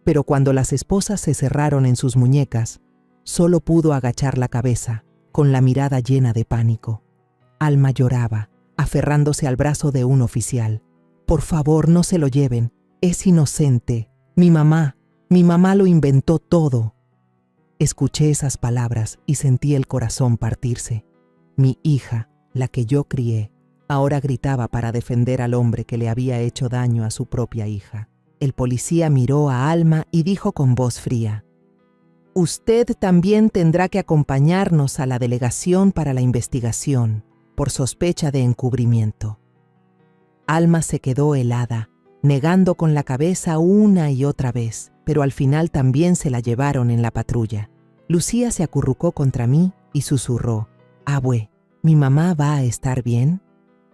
Pero cuando las esposas se cerraron en sus muñecas, solo pudo agachar la cabeza, con la mirada llena de pánico. Alma lloraba, aferrándose al brazo de un oficial. «Por favor, no se lo lleven. Es inocente. Mi mamá lo inventó todo». Escuché esas palabras y sentí el corazón partirse. Mi hija, la que yo crié, ahora gritaba para defender al hombre que le había hecho daño a su propia hija. El policía miró a Alma y dijo con voz fría: «Usted también tendrá que acompañarnos a la delegación para la investigación, por sospecha de encubrimiento». Alma se quedó helada, negando con la cabeza una y otra vez, pero al final también se la llevaron en la patrulla. Lucía se acurrucó contra mí y susurró: «Abue, ¿mi mamá va a estar bien?».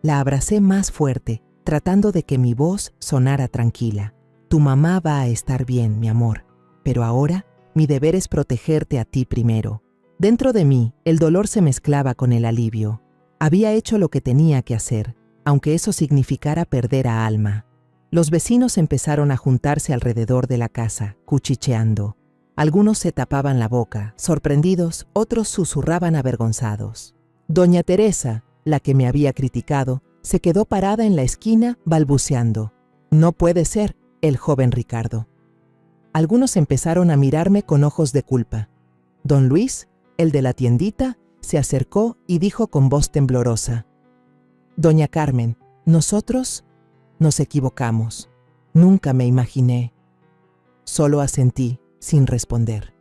La abracé más fuerte, tratando de que mi voz sonara tranquila. «Tu mamá va a estar bien, mi amor, pero ahora Mi deber es protegerte a ti primero. Dentro de mí, el dolor se mezclaba con el alivio. Había hecho lo que tenía que hacer, aunque eso significara perder a Alma. Los vecinos empezaron a juntarse alrededor de la casa, cuchicheando. Algunos se tapaban la boca, sorprendidos, otros susurraban avergonzados. Doña Teresa, la que me había criticado, se quedó parada en la esquina, balbuceando. «No puede ser», el joven Ricardo. Algunos empezaron a mirarme con ojos de culpa. Don Luis, el de la tiendita, se acercó y dijo con voz temblorosa: «Doña Carmen, nosotros nos equivocamos. Nunca me imaginé». Solo asentí, sin responder.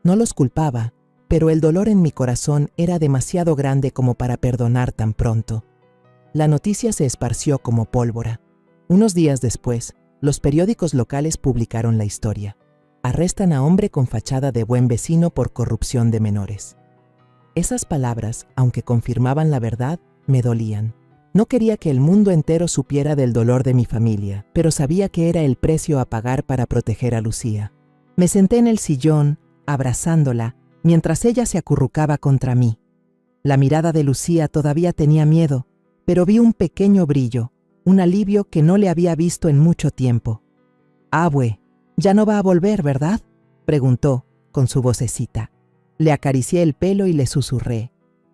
No los culpaba, pero el dolor en mi corazón era demasiado grande como para perdonar tan pronto. La noticia se esparció como pólvora. Unos días después, los periódicos locales publicaron la historia. Arrestan a hombre con fachada de buen vecino por corrupción de menores. Esas palabras, aunque confirmaban la verdad, me dolían. No quería que el mundo entero supiera del dolor de mi familia, pero sabía que era el precio a pagar para proteger a Lucía. Me senté en el sillón, abrazándola, mientras ella se acurrucaba contra mí. La mirada de Lucía todavía tenía miedo, pero vi un pequeño brillo, un alivio que no le había visto en mucho tiempo. «Abue, ya no va a volver, ¿verdad?», preguntó, con su vocecita. Le acaricié el pelo y le susurré: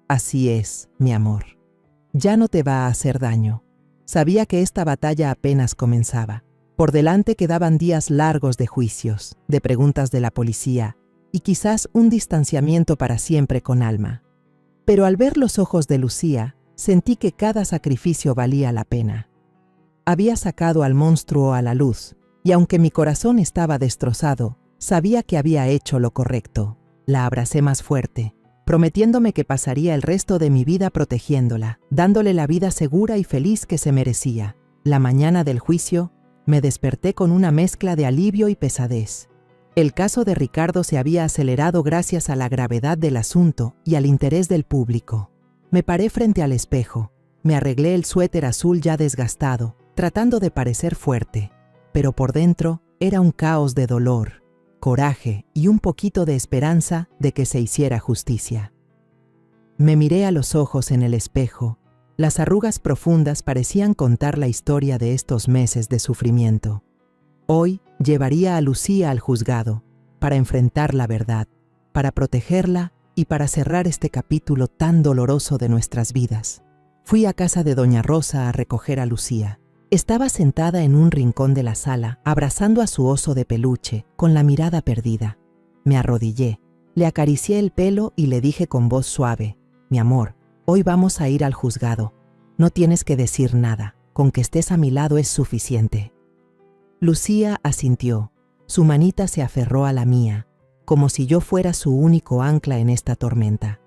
«Así es, mi amor. Ya no te va a hacer daño». Sabía que esta batalla apenas comenzaba. Por delante quedaban días largos de juicios, de preguntas de la policía y quizás un distanciamiento para siempre con Alma. Pero al ver los ojos de Lucía, sentí que cada sacrificio valía la pena. Había sacado al monstruo a la luz, y aunque mi corazón estaba destrozado, sabía que había hecho lo correcto. La abracé más fuerte, prometiéndome que pasaría el resto de mi vida protegiéndola, dándole la vida segura y feliz que se merecía. La mañana del juicio, me desperté con una mezcla de alivio y pesadez. El caso de Ricardo se había acelerado gracias a la gravedad del asunto y al interés del público. Me paré frente al espejo, me arreglé el suéter azul ya desgastado, tratando de parecer fuerte, pero por dentro era un caos de dolor, coraje y un poquito de esperanza de que se hiciera justicia. Me miré a los ojos en el espejo. Las arrugas profundas parecían contar la historia de estos meses de sufrimiento. Hoy llevaría a Lucía al juzgado, para enfrentar la verdad, para protegerla y para cerrar este capítulo tan doloroso de nuestras vidas. Fui a casa de doña Rosa a recoger a Lucía. Estaba sentada en un rincón de la sala, abrazando a su oso de peluche, con la mirada perdida. Me arrodillé, le acaricié el pelo y le dije con voz suave: «Mi amor, hoy vamos a ir al juzgado. No tienes que decir nada, con que estés a mi lado es suficiente». Lucía asintió. Su manita se aferró a la mía, como si yo fuera su único ancla en esta tormenta.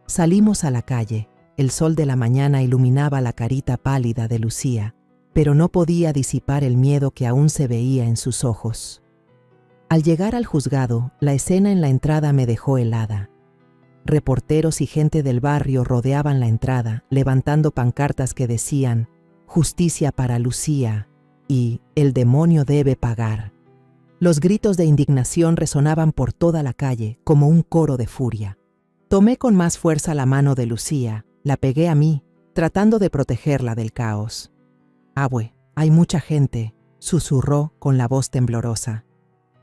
Salimos a la calle. El sol de la mañana iluminaba la carita pálida de Lucía, pero no podía disipar el miedo que aún se veía en sus ojos. Al llegar al juzgado, la escena en la entrada me dejó helada. Reporteros y gente del barrio rodeaban la entrada, levantando pancartas que decían: «Justicia para Lucía» y «El demonio debe pagar». Los gritos de indignación resonaban por toda la calle, como un coro de furia. Tomé con más fuerza la mano de Lucía, la pegué a mí, tratando de protegerla del caos. «Abue, hay mucha gente», susurró con la voz temblorosa.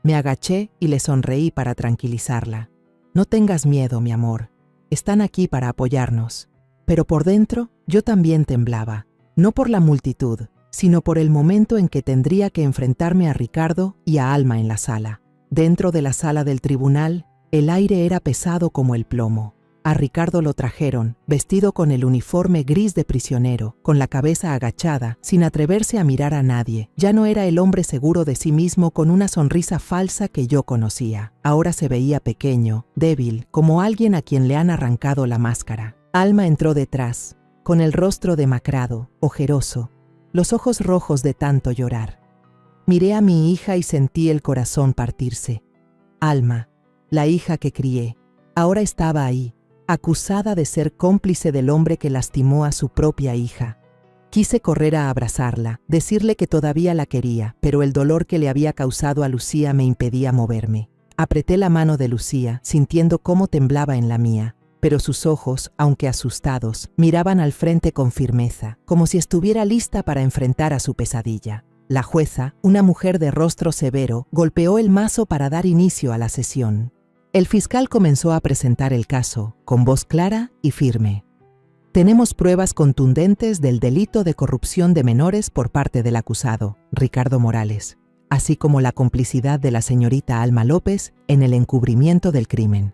Me agaché y le sonreí para tranquilizarla. «No tengas miedo, mi amor. Están aquí para apoyarnos». Pero por dentro yo también temblaba, no por la multitud, sino por el momento en que tendría que enfrentarme a Ricardo y a Alma en la sala. Dentro de la sala del tribunal, el aire era pesado como el plomo. A Ricardo lo trajeron, vestido con el uniforme gris de prisionero, con la cabeza agachada, sin atreverse a mirar a nadie. Ya no era el hombre seguro de sí mismo con una sonrisa falsa que yo conocía. Ahora se veía pequeño, débil, como alguien a quien le han arrancado la máscara. Alma entró detrás, con el rostro demacrado, ojeroso, los ojos rojos de tanto llorar. Miré a mi hija y sentí el corazón partirse. Alma, la hija que crié, ahora estaba ahí, acusada de ser cómplice del hombre que lastimó a su propia hija. Quise correr a abrazarla, decirle que todavía la quería, pero el dolor que le había causado a Lucía me impedía moverme. Apreté la mano de Lucía, sintiendo cómo temblaba en la mía, pero sus ojos, aunque asustados, miraban al frente con firmeza, como si estuviera lista para enfrentar a su pesadilla. La jueza, una mujer de rostro severo, golpeó el mazo para dar inicio a la sesión. El fiscal comenzó a presentar el caso, con voz clara y firme. Tenemos pruebas contundentes del delito de corrupción de menores por parte del acusado, Ricardo Morales, así como la complicidad de la señorita Alma López en el encubrimiento del crimen.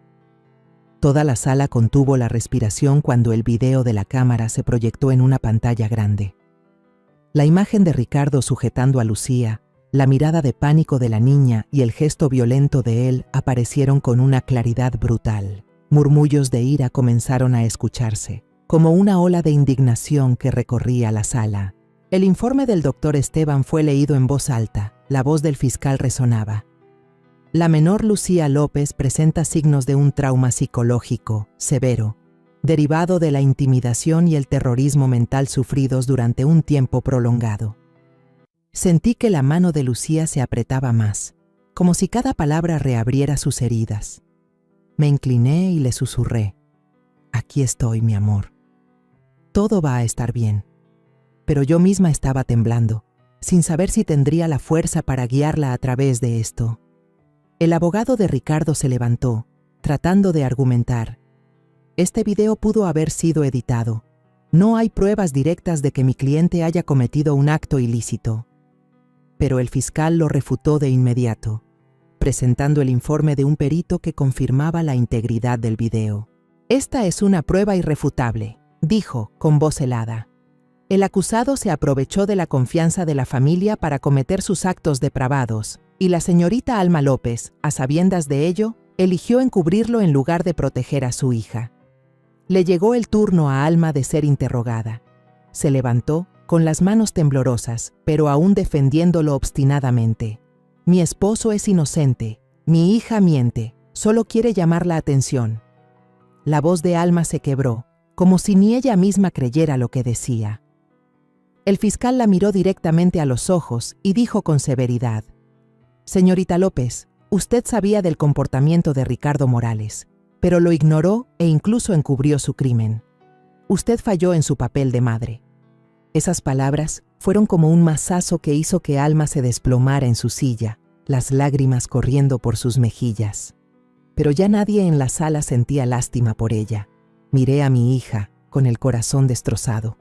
Toda la sala contuvo la respiración cuando el video de la cámara se proyectó en una pantalla grande. La imagen de Ricardo sujetando a Lucía, la mirada de pánico de la niña y el gesto violento de él aparecieron con una claridad brutal. Murmullos de ira comenzaron a escucharse, como una ola de indignación que recorría la sala. El informe del doctor Esteban fue leído en voz alta. La voz del fiscal resonaba. La menor Lucía López presenta signos de un trauma psicológico severo, derivado de la intimidación y el terrorismo mental sufridos durante un tiempo prolongado. Sentí que la mano de Lucía se apretaba más, como si cada palabra reabriera sus heridas. Me incliné y le susurré: «Aquí estoy, mi amor. Todo va a estar bien». Pero yo misma estaba temblando, sin saber si tendría la fuerza para guiarla a través de esto. El abogado de Ricardo se levantó, tratando de argumentar. Este video pudo haber sido editado. No hay pruebas directas de que mi cliente haya cometido un acto ilícito. Pero el fiscal lo refutó de inmediato, presentando el informe de un perito que confirmaba la integridad del video. Esta es una prueba irrefutable, dijo con voz helada. El acusado se aprovechó de la confianza de la familia para cometer sus actos depravados, y la señorita Alma López, a sabiendas de ello, eligió encubrirlo en lugar de proteger a su hija. Le llegó el turno a Alma de ser interrogada. Se levantó, con las manos temblorosas, pero aún defendiéndolo obstinadamente. Mi esposo es inocente, mi hija miente, solo quiere llamar la atención. La voz de Alma se quebró, como si ni ella misma creyera lo que decía. El fiscal la miró directamente a los ojos y dijo con severidad: «Señorita López, usted sabía del comportamiento de Ricardo Morales, pero lo ignoró e incluso encubrió su crimen. Usted falló en su papel de madre». Esas palabras fueron como un mazazo que hizo que Alma se desplomara en su silla, las lágrimas corriendo por sus mejillas. Pero ya nadie en la sala sentía lástima por ella. Miré a mi hija, con el corazón destrozado.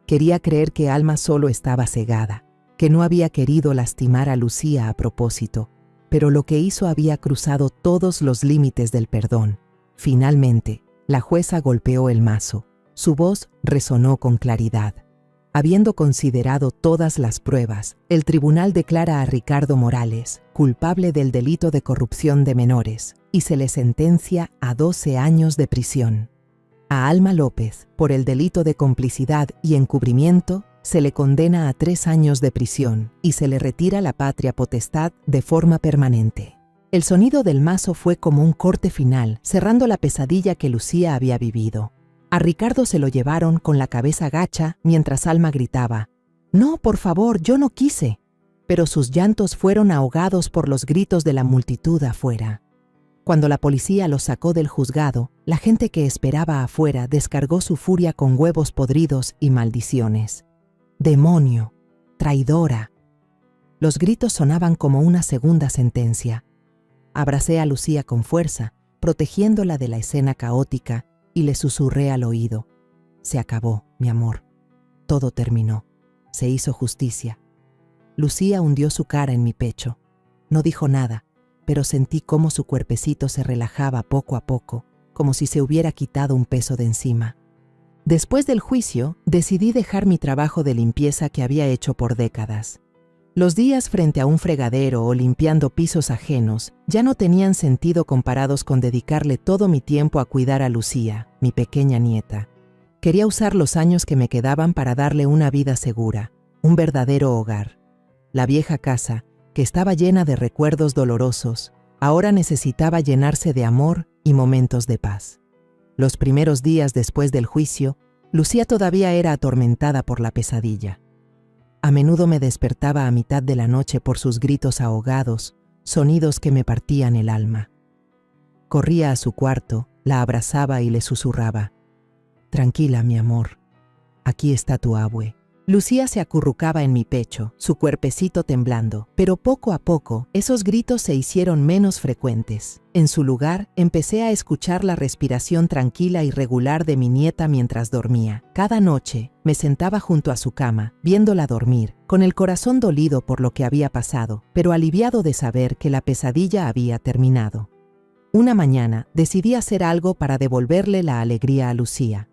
Quería creer que Alma solo estaba cegada, que no había querido lastimar a Lucía a propósito, pero lo que hizo había cruzado todos los límites del perdón. Finalmente, la jueza golpeó el mazo. Su voz resonó con claridad. Habiendo considerado todas las pruebas, el tribunal declara a Ricardo Morales culpable del delito de corrupción de menores y se le sentencia a 12 años de prisión. A Alma López, por el delito de complicidad y encubrimiento, se le condena a 3 años de prisión y se le retira la patria potestad de forma permanente. El sonido del mazo fue como un corte final, cerrando la pesadilla que Lucía había vivido. A Ricardo se lo llevaron con la cabeza gacha mientras Alma gritaba: «No, por favor, yo no quise». Pero sus llantos fueron ahogados por los gritos de la multitud afuera. Cuando la policía los sacó del juzgado, la gente que esperaba afuera descargó su furia con huevos podridos y maldiciones. «¡Demonio! ¡Traidora!». Los gritos sonaban como una segunda sentencia. Abracé a Lucía con fuerza, protegiéndola de la escena caótica, y le susurré al oído: «Se acabó, mi amor. Todo terminó. Se hizo justicia». Lucía hundió su cara en mi pecho. No dijo nada, pero sentí cómo su cuerpecito se relajaba poco a poco, como si se hubiera quitado un peso de encima. Después del juicio, decidí dejar mi trabajo de limpieza que había hecho por décadas. Los días frente a un fregadero o limpiando pisos ajenos ya no tenían sentido comparados con dedicarle todo mi tiempo a cuidar a Lucía, mi pequeña nieta. Quería usar los años que me quedaban para darle una vida segura, un verdadero hogar. La vieja casa, que estaba llena de recuerdos dolorosos, ahora necesitaba llenarse de amor y momentos de paz. Los primeros días después del juicio, Lucía todavía era atormentada por la pesadilla. A menudo me despertaba a mitad de la noche por sus gritos ahogados, sonidos que me partían el alma. Corría a su cuarto, la abrazaba y le susurraba: «Tranquila, mi amor. Aquí está tu abue». Lucía se acurrucaba en mi pecho, su cuerpecito temblando, pero poco a poco esos gritos se hicieron menos frecuentes. En su lugar, empecé a escuchar la respiración tranquila y regular de mi nieta mientras dormía. Cada noche me sentaba junto a su cama, viéndola dormir, con el corazón dolido por lo que había pasado, pero aliviado de saber que la pesadilla había terminado. Una mañana decidí hacer algo para devolverle la alegría a Lucía.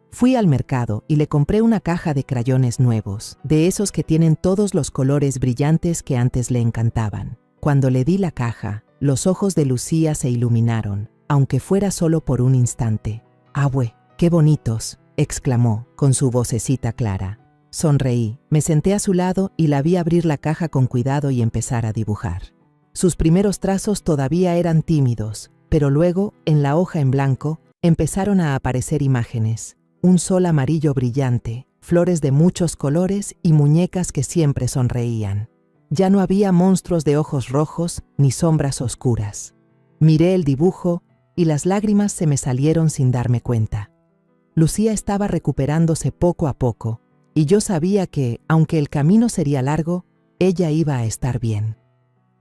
Fui al mercado y le compré una caja de crayones nuevos, de esos que tienen todos los colores brillantes que antes le encantaban. Cuando le di la caja, los ojos de Lucía se iluminaron, aunque fuera solo por un instante. «Abue, qué bonitos», exclamó, con su vocecita clara. Sonreí, me senté a su lado y la vi abrir la caja con cuidado y empezar a dibujar. Sus primeros trazos todavía eran tímidos, pero luego, en la hoja en blanco, empezaron a aparecer imágenes. Un sol amarillo brillante, flores de muchos colores y muñecas que siempre sonreían. Ya no había monstruos de ojos rojos ni sombras oscuras. Miré el dibujo y las lágrimas se me salieron sin darme cuenta. Lucía estaba recuperándose poco a poco, y yo sabía que, aunque el camino sería largo, ella iba a estar bien.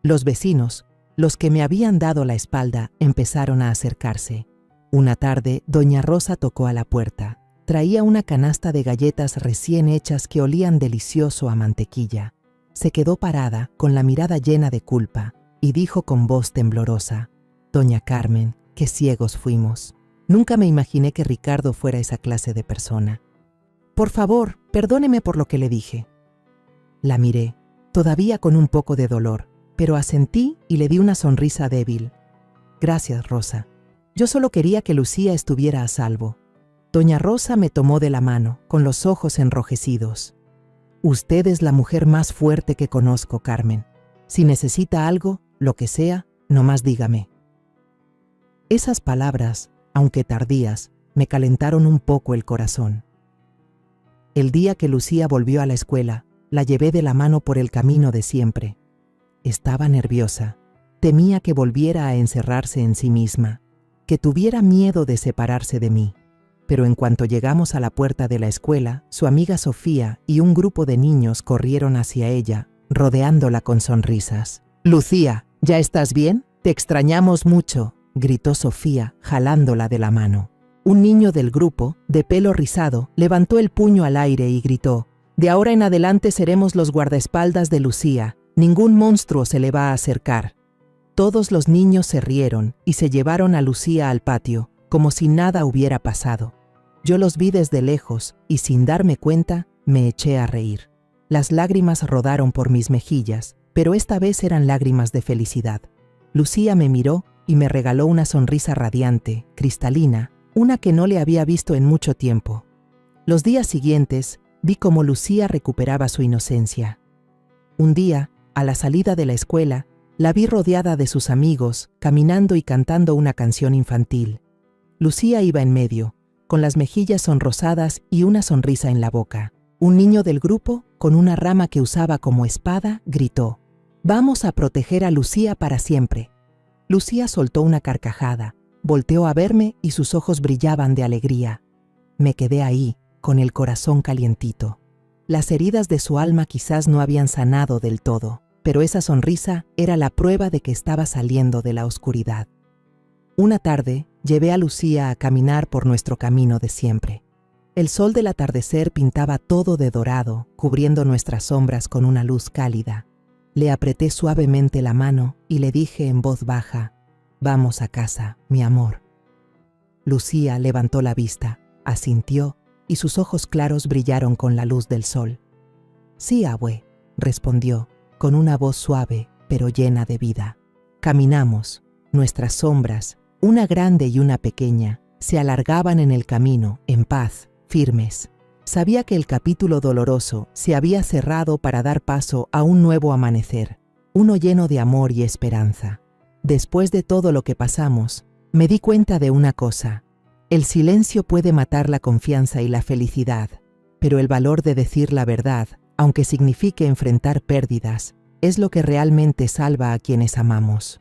Los vecinos, los que me habían dado la espalda, empezaron a acercarse. Una tarde, doña Rosa tocó a la puerta. Traía una canasta de galletas recién hechas que olían delicioso a mantequilla. Se quedó parada, con la mirada llena de culpa, y dijo con voz temblorosa: «Doña Carmen, qué ciegos fuimos. Nunca me imaginé que Ricardo fuera esa clase de persona. Por favor, perdóneme por lo que le dije». La miré, todavía con un poco de dolor, pero asentí y le di una sonrisa débil. «Gracias, Rosa. Yo solo quería que Lucía estuviera a salvo». Doña Rosa me tomó de la mano, con los ojos enrojecidos. «Usted es la mujer más fuerte que conozco, Carmen. Si necesita algo, lo que sea, nomás dígame». Esas palabras, aunque tardías, me calentaron un poco el corazón. El día que Lucía volvió a la escuela, la llevé de la mano por el camino de siempre. Estaba nerviosa. Temía que volviera a encerrarse en sí misma, que tuviera miedo de separarse de mí. Pero en cuanto llegamos a la puerta de la escuela, su amiga Sofía y un grupo de niños corrieron hacia ella, rodeándola con sonrisas. «Lucía, ¿ya estás bien? Te extrañamos mucho», gritó Sofía, jalándola de la mano. Un niño del grupo, de pelo rizado, levantó el puño al aire y gritó: «De ahora en adelante seremos los guardaespaldas de Lucía. Ningún monstruo se le va a acercar». Todos los niños se rieron y se llevaron a Lucía al patio, como si nada hubiera pasado. Yo los vi desde lejos y, sin darme cuenta, me eché a reír. Las lágrimas rodaron por mis mejillas, pero esta vez eran lágrimas de felicidad. Lucía me miró y me regaló una sonrisa radiante, cristalina, una que no le había visto en mucho tiempo. Los días siguientes, vi cómo Lucía recuperaba su inocencia. Un día, a la salida de la escuela, la vi rodeada de sus amigos, caminando y cantando una canción infantil. Lucía iba en medio, con las mejillas sonrosadas y una sonrisa en la boca. Un niño del grupo, con una rama que usaba como espada, gritó: «Vamos a proteger a Lucía para siempre». Lucía soltó una carcajada, volteó a verme y sus ojos brillaban de alegría. Me quedé ahí, con el corazón calientito. Las heridas de su alma quizás no habían sanado del todo, pero esa sonrisa era la prueba de que estaba saliendo de la oscuridad. Una tarde, llevé a Lucía a caminar por nuestro camino de siempre. El sol del atardecer pintaba todo de dorado, cubriendo nuestras sombras con una luz cálida. Le apreté suavemente la mano y le dije en voz baja: «Vamos a casa, mi amor». Lucía levantó la vista, asintió y sus ojos claros brillaron con la luz del sol. «Sí, abue», respondió, con una voz suave pero llena de vida. Caminamos. Nuestras sombras, una grande y una pequeña, se alargaban en el camino, en paz, firmes. Sabía que el capítulo doloroso se había cerrado para dar paso a un nuevo amanecer, uno lleno de amor y esperanza. Después de todo lo que pasamos, me di cuenta de una cosa: el silencio puede matar la confianza y la felicidad, pero el valor de decir la verdad, aunque signifique enfrentar pérdidas, es lo que realmente salva a quienes amamos.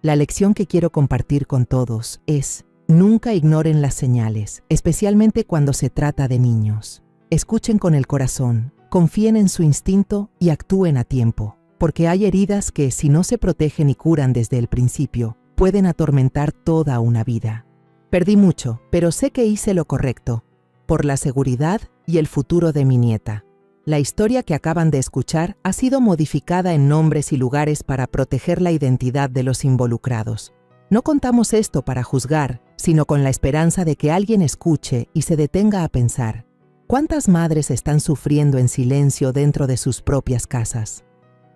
La lección que quiero compartir con todos es: nunca ignoren las señales, especialmente cuando se trata de niños. Escuchen con el corazón, confíen en su instinto y actúen a tiempo, porque hay heridas que, si no se protegen y curan desde el principio, pueden atormentar toda una vida. Perdí mucho, pero sé que hice lo correcto, por la seguridad y el futuro de mi nieta. La historia que acaban de escuchar ha sido modificada en nombres y lugares para proteger la identidad de los involucrados. No contamos esto para juzgar, sino con la esperanza de que alguien escuche y se detenga a pensar: ¿cuántas madres están sufriendo en silencio dentro de sus propias casas?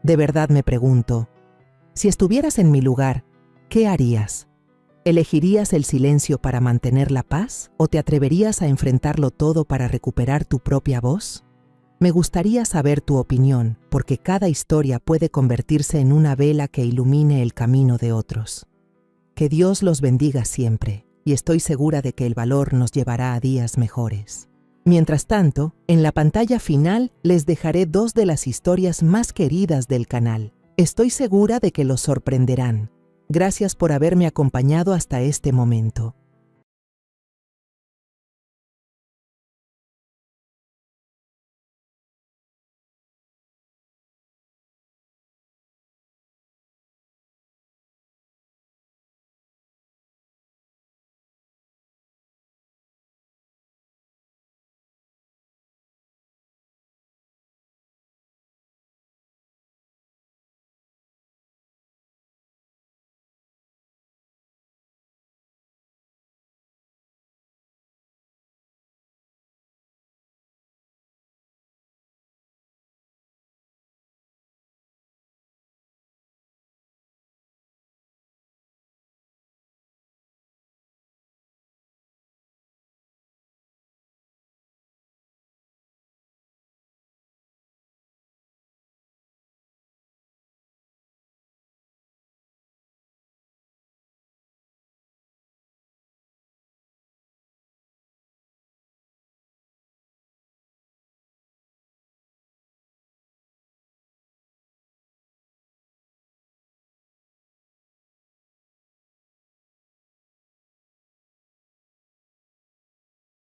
De verdad me pregunto, si estuvieras en mi lugar, ¿qué harías? ¿Elegirías el silencio para mantener la paz o te atreverías a enfrentarlo todo para recuperar tu propia voz? Me gustaría saber tu opinión, porque cada historia puede convertirse en una vela que ilumine el camino de otros. Que Dios los bendiga siempre, y estoy segura de que el valor nos llevará a días mejores. Mientras tanto, en la pantalla final les dejaré 2 de las historias más queridas del canal. Estoy segura de que los sorprenderán. Gracias por haberme acompañado hasta este momento.